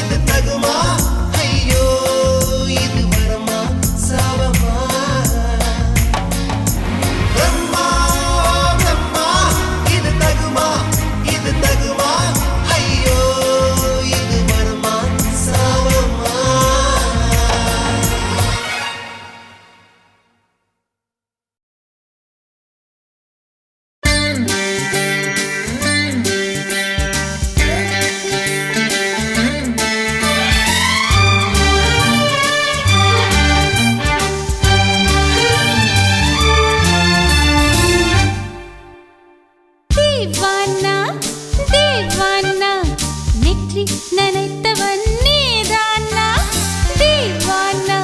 இது தகுமா ஐயோ இது வரமா சாபமா பிரம்மா பிரம்மா இது தகுமா ஐயோ இது வரமா சாபமா தேவானா தேவானா நெற்றி நனைத்தவன் நீதானா தேவானா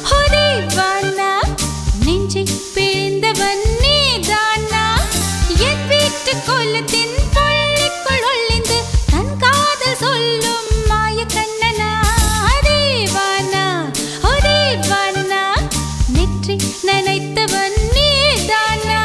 ஹோ தேவானா நெஞ்சை பிழிந்தவன் நீதானா என் வீட்டு கோலத்தின் பள்ளிக்குள் ஒளிந்து தன் காதல் சொல்லும் மாய கண்ணனா தேவானா ஹோ தேவானா நெற்றி நனைத்தவன் நீதானா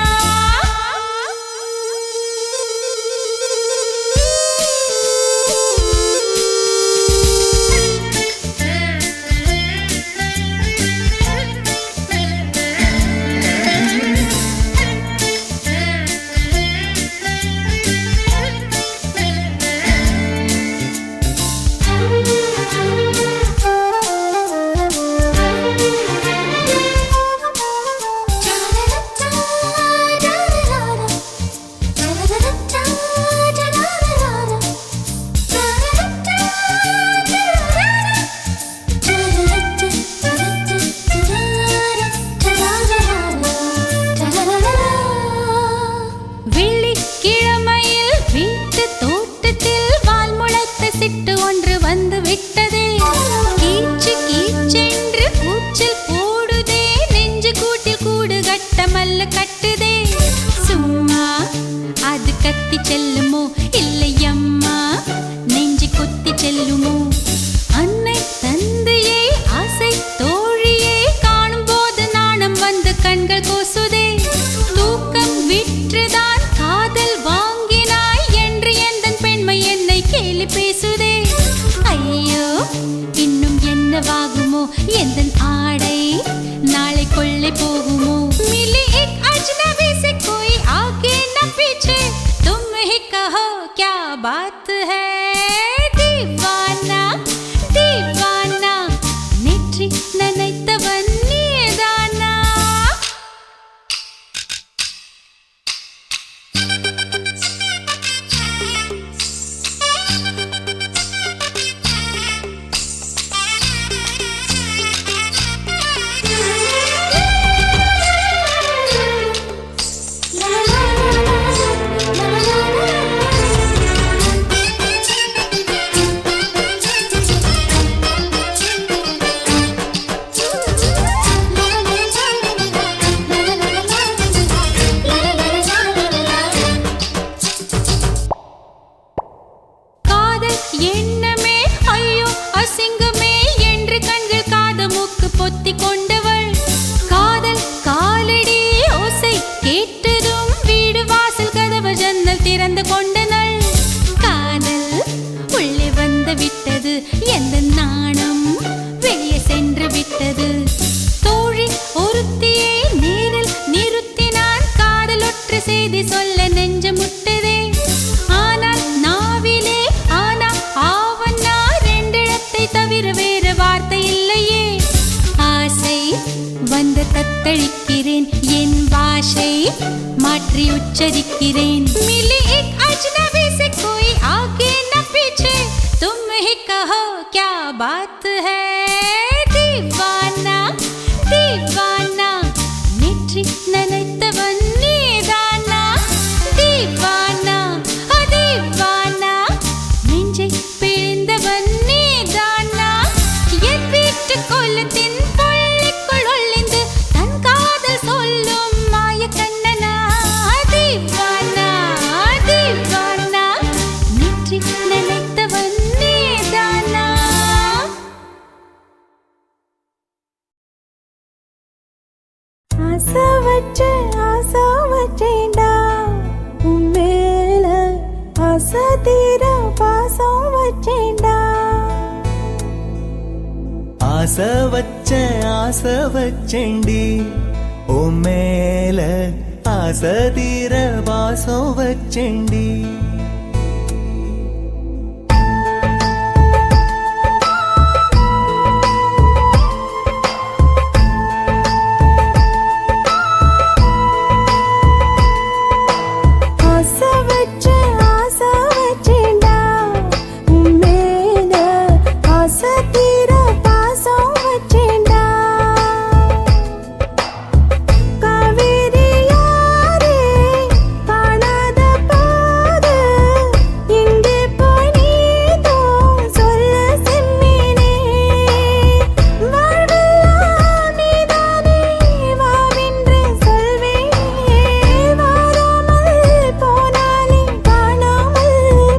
வெள்ளிக்கிழமையில் வீட்டு தோட்டத்தில் வால் முளைத்த சிட்டு ஒன்று வந்து விட்டதே கீச்சு கீச்சென்று கூச்சல் போடுதே நெஞ்சு கூட்டில் கூடு கட்ட மல்ல கட்டுதே சும்மா அது கத்தி செல்லுமோ இல்லையம்மா நெஞ்சு கொத்தி செல்லுமோ அன்னை தந்தையை ஆசை தோழியை காணும் போது நாணம் வந்து கண்கள் கூசுதே தூக்கம் விற்றுதான் காதல் வாங்கினாய் என்று எந்தன் பெண்மை என்னை கேலி பேசுதே ஐயோ இன்னும் என்னவாகுமோ எந்தன் ஆடை நாளை கொள்ளை போகுமோ मिली एक अजनबी से कोई आगे न पीछे तुम ही कहो क्या बात है दीवाना दीवाना நெற்றி நனைத்தவன் நீதானா उच्चरिக்கிறேன் मिली एक अजनबी से कोई आगे न पीछे तुम ही कहो क्या बात है दीवाना दीवाना नेற்றி நினைத்தவன் நீதானா दीवाना ओ दीवाना நெஞ்சை பிழிந்தவன் நீதானா என் வீட்டு கோலத்தின் பள்ளிக்குள் ஒளிந்து தன் காதல் சொல்லும் மாய கண்ணனா दीवाना दीवाना நேற்றி நினைத்தவன் நீதானா ஆசை வச்சேன்டா உன் மேல ஆசை தீர பாசம் வச்சேன்டா ஆசை வச்சேண்டி ஓ மேல ஆசை தீர வாசம் வச்சேண்டி ஆசை வச்சேன்டா உன் மேல ஆசை தீர பாசம் வச்சேன்டா காவேரி யாரே காணாத போது எங்கே போய் நீதோ சொல்ல செம்மீனே வாழ்வெல்லாம் நீதானே வாவென்று சொல்வேனே வாராமல் போனாலே காணாமல்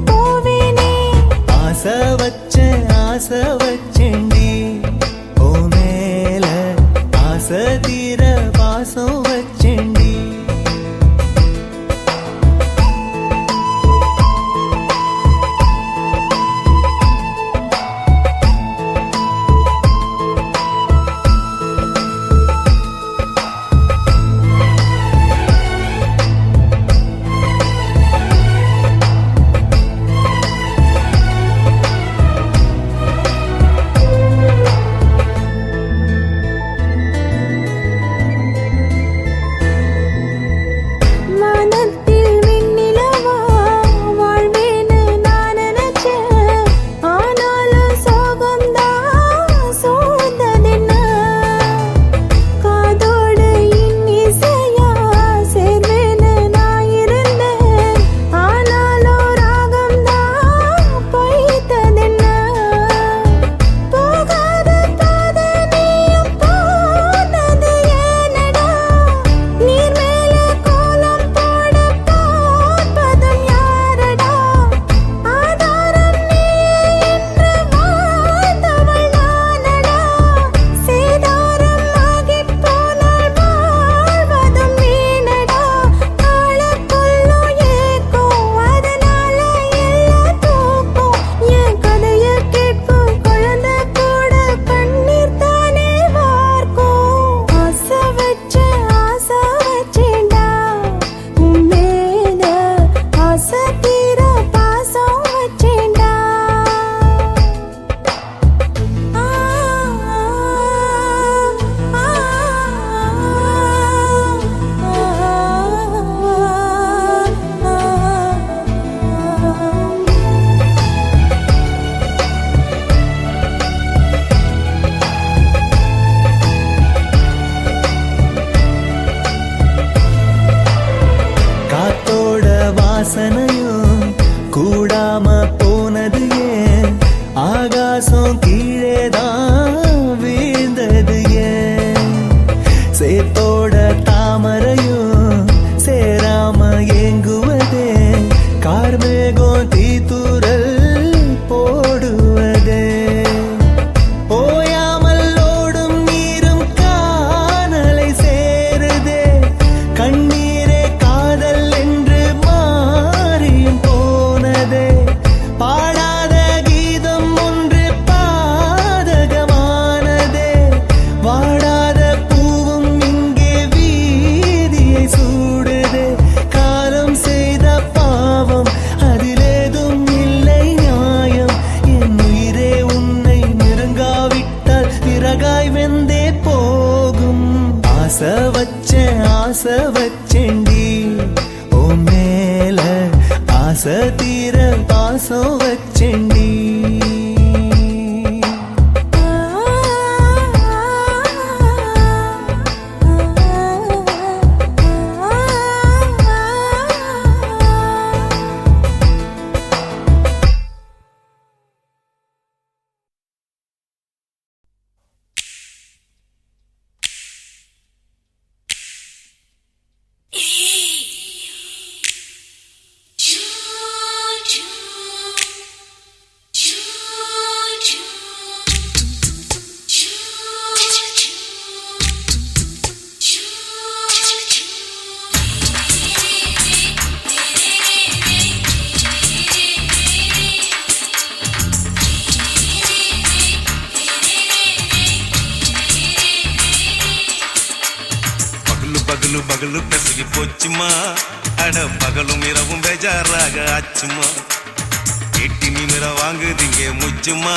போவேனே ஆசை வச்சேண்டி ஓ மேல ஆசை தீர வாசம் வச்சேண்டி பகலு பகலு பெசகி போச்சுமா அட பகலும் இரவும் பேஜாராக ஆச்சுமா எட்டி நிமிர வாங்குதிங்க முச்சுமா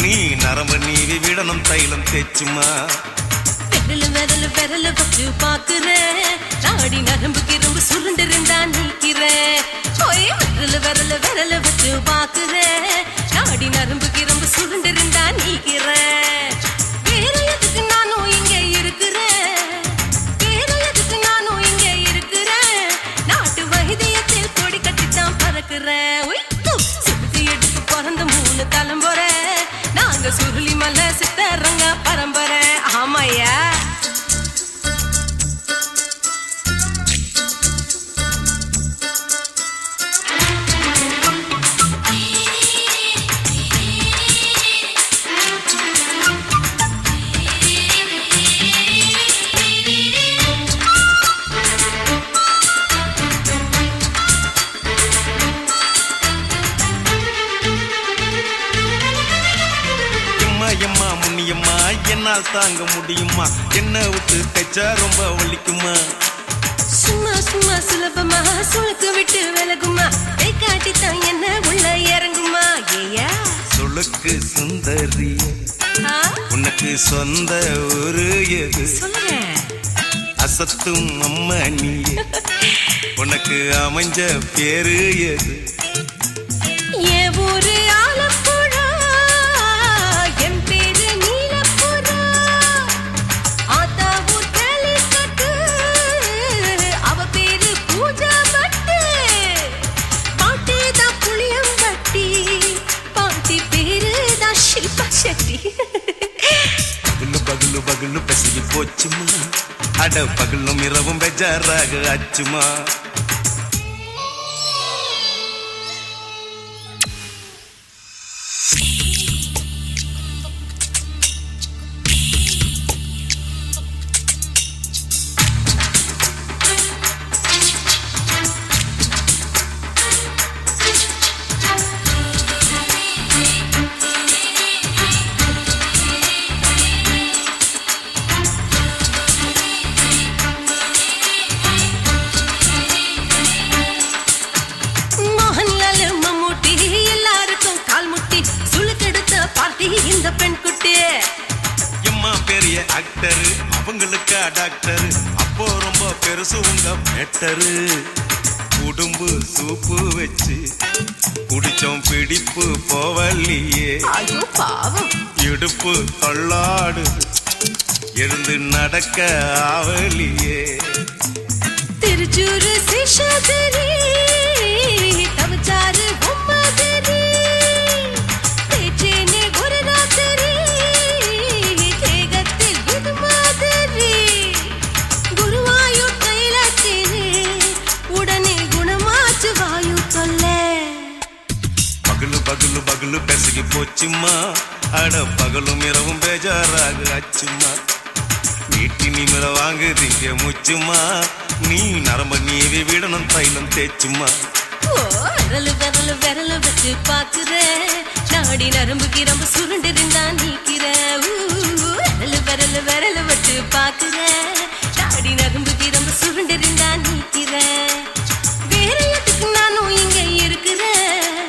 நீ நரம்பு நீவி விடணும் தைலம் தேச்சுமா விரல் விரல் விரல் வச்சு பாக்குறேன் நாடி நரம்பு கிரம்பு சுருண்டிருந்தா நீக்கிறேன் விரல் விரல் விரல் வச்சு பாக்குறேன் நாடி நரம்பு கிரம்பு சுருண்டிருந்தா நீக்கிறேன் வேற எதுக்கு நானும் இங்க இருக்கிறேன் வேற எதுக்கு நானும் இங்க இருக்கிறேன் நாட்டு வைத்தியத்தில் கொடி கட்டித்தான் பறக்கிறேன் சுத்தி எடுத்து பிறந்த 3 தலைமுறை நாங்க சுருளி மலை சித்தரங்க பரம்பரை ஆமாய்யா எம்மா முன்னியம்மா என்னால் தாங்க முடியுமா என்ன விட்டு தைச்சா ரொம்ப வலிக்குமா சும்மா சும்மா சுலபமா சுளுக்கு விட்டு விலகுமா கை காட்டித்தான் என்ன உள்ள இறங்குமா ஏயா சுளுக்கு சுந்தரி உனக்கு சொந்த ஒரு எது சொல்றேன் அசத்தும் அம்மா நீ உனக்கு அமைஞ்ச பேரு எது என் ஊரு ஆலப்புழா என் பேரு நீலப்புறா ஆத்தா ஊர் கேலிக்கட்டு அவ பேரு பூஜா பட்டு பாட்டி தான் புளியம்பட்டி பாட்டி பேரு தான் ஷில்பா செட்டி பகலு பகலு பகலு பெசகி போச்சுமா அட பகலும் இரவும் பெஜாராக ஆச்சுமா இந்த பெண் குட்டி எம்மா பெரிய ஆக்டர் அவங்களுக்கு டாக்டர் அப்போ ரொம்ப பெருசு உங்க மேட்டரு உடும்பு சூப்பு வச்சு குடிச்சோம் பிடிப்பு போவல்லையே ஐயோ பாவம் இடுப்பு தள்ளாடு எழுந்து நடக்க ஆவலியே திருச்சூரு சேஷாதிரி தவச்சாரு பொம்மதிரி தேச்சேனே ஒரு ராத்திரி தேகத்தில் இது மாதிரி குருவாயூர் தைலத்தினே உடனே குணமாச்சு வாயு தொல்லை பகலு பகலு பகலு பெசகி போச்சுமா அட பகலும் இரவும் பேஜாராக ஆச்சுமா நீட்டி நிமிர வாங்குதிங்க முச்சுமா நீ நரம்ப நீவி விடணும் தைலம் தேச்சுமா விரல் விரல் விரல் வச்சு பாக்குறேன் நாடி நரம்பு கிரம்பு சுருண்டிருந்தா நீக்கிறேன் விரல் விரல் விரல் வச்சு பாக்குறேன் நாடி நரம்பு கிரம்பு சுருண்டிருந்தா நீக்கிறேன் வேற எதுக்கு நானும் இங்க இருக்கிறேன்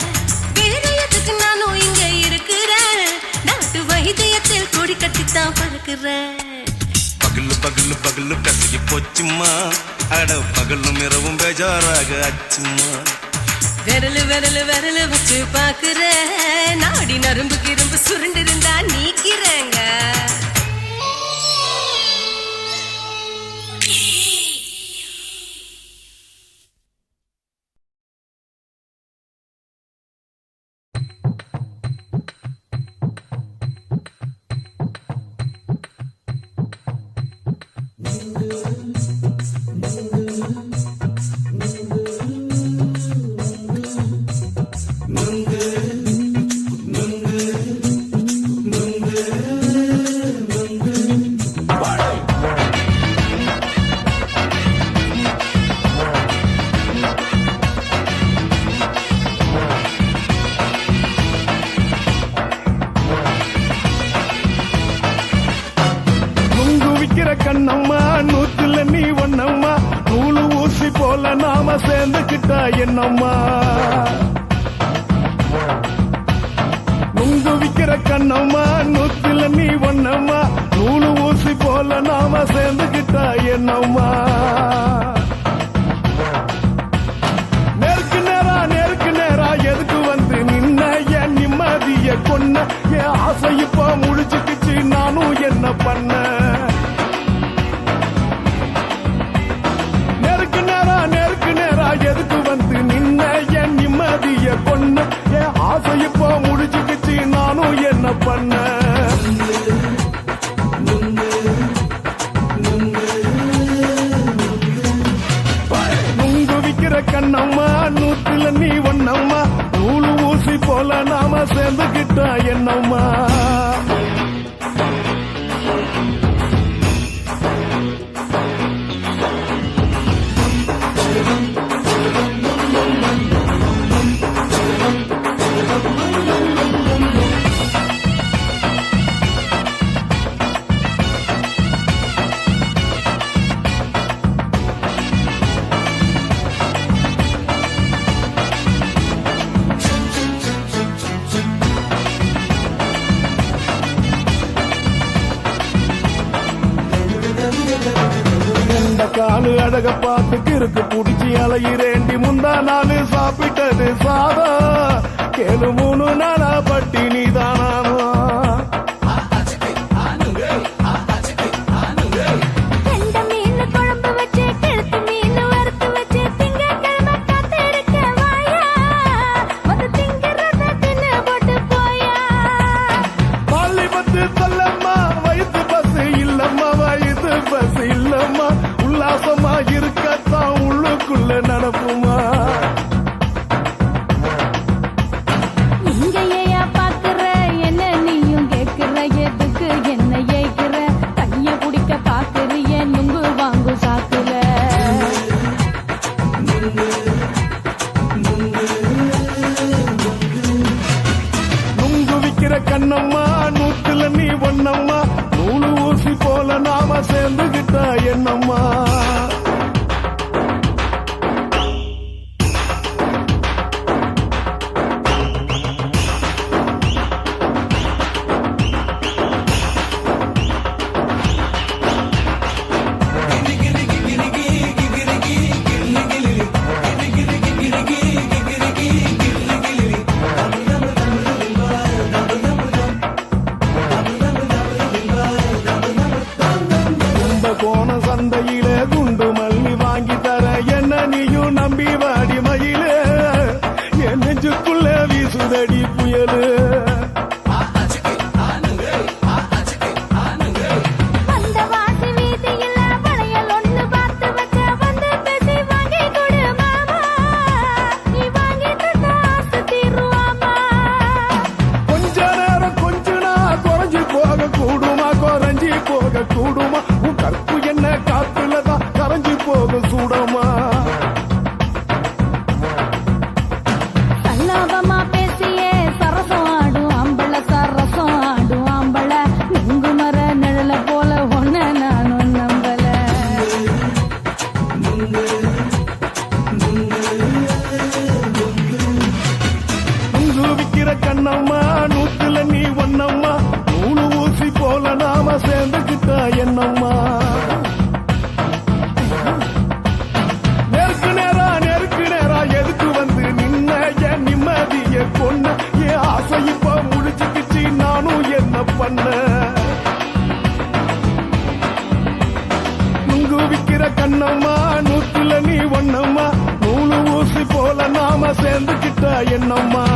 வேற எதுக்கு நானும் இங்க இருக்கிறேன் நாட்டு வைத்தியத்தில் கொடி கட்டித்தான் பறக்கிறேன் பகலு பகலு பகலு பெசகி போச்சுமா அட பகலும் இரவும் பேஜாராக ஆச்சுமா விரல் விரல் விரல் வச்சு பாக்குறேன் நாடி நரம்பு கிரம்பு சுருண்டிருந்தா நீக்கிறேங்க கண்ணம்மா நூத்துல நீ ஒன்னம் போல நாம சேர்ந்துக்கிட்டா என்னம்மா நுங்கு விக்கிற கண்ணம்மா நூத்துல நீ ஒண்ணம்மா நூலு ஊசி போல நாம சேர்ந்துக்கிட்டா என்னம்மா நேருக்கு நேரா எதுக்கு வந்து நின்ன என் நிம்மதிய கொன்ன என் ஆசை இப்ப முடிச்சுக்கிச்சு நானும் என்ன பண்ண நேருக்கு நேரா எதுக்கு வந்து நின்ன என் நிம்மதிய கொன்ன என் ஆசை இப்ப முடிச்சுக்கிச்சு நானும் என்ன பண்ண நுங்கு விக்கிற கண்ணம்மா நூத்துல நீ ஒண்ணம்மா நூலு ஊசி போல நாம சேர்ந்துக்கிட்டா என்னம்மா காலு அழக பார்த்து கிறுக்கு புடிச்சு அலையிறேண்டி முந்தா நாலு சாப்பிட்டது சாதா கேளு 3 நாளா பட்டினி தானாமா வயிற்று பஸ் இல்லம்மா வயிற்று பஸ் இல்லம்மா உல்லாசமா இருக்கத்தான் உள்ளுக்குள்ள நடப்புமா இங்கேயா பாக்குற என்ன நீயும் கேக்குற எதுக்கு என்ன ஏக்குற தண்ணிய குடிக்க பாக்குறிய நுங்கு வாங்கு சாக்குல நுங்கு விக்கிற கண்ணம்மா நூத்துல நீ ஒண்ணம்மா நூலு ஊசி போல நாம சேர்ந்துகிட்டா என்னம்மா கோண சந்தையில குண்டு மல்லி வாங்கி தர என்ன நீயும் நம்பி வாடி மயில என் நெஞ்சுக்குள்ள வீசுதடி புயலு கொஞ்ச நேரம் கொஞ்சனா குறைஞ்சி போக கூடுமா குறைஞ்சி போக கூடுமா உன் கற்பு என்ன காத்துலதான் கரைஞ்சி போக சூடமா சல்லாபமா பேசியே சரசம் ஆடும் ஆம்பள சரசம் ஆடும் ஆம்பள நுங்கு மர நிழல போல ஒன்ன நானும் நம்பல நுங்கு விக்கிற கண்ணம்மா நூத்துல நீ ஒண்ணம்மா நூலு ஊசி போல நாம சேர்ந்துக்கிட்டா என்னம்மா நேருக்கு நேரா எதுக்கு வந்து நின்ன என் நிம்மதிய கொன்ன என் ஆசை இப்ப முடிச்சுக்கிச்சு நானும் என்ன பண்ண நுங்கு விக்கிற கண்ணம்மா நூத்துல நீ ஒண்ணம்மா நூலு ஊசி போல நாம சேர்ந்துக்கிட்டா என்னம்மா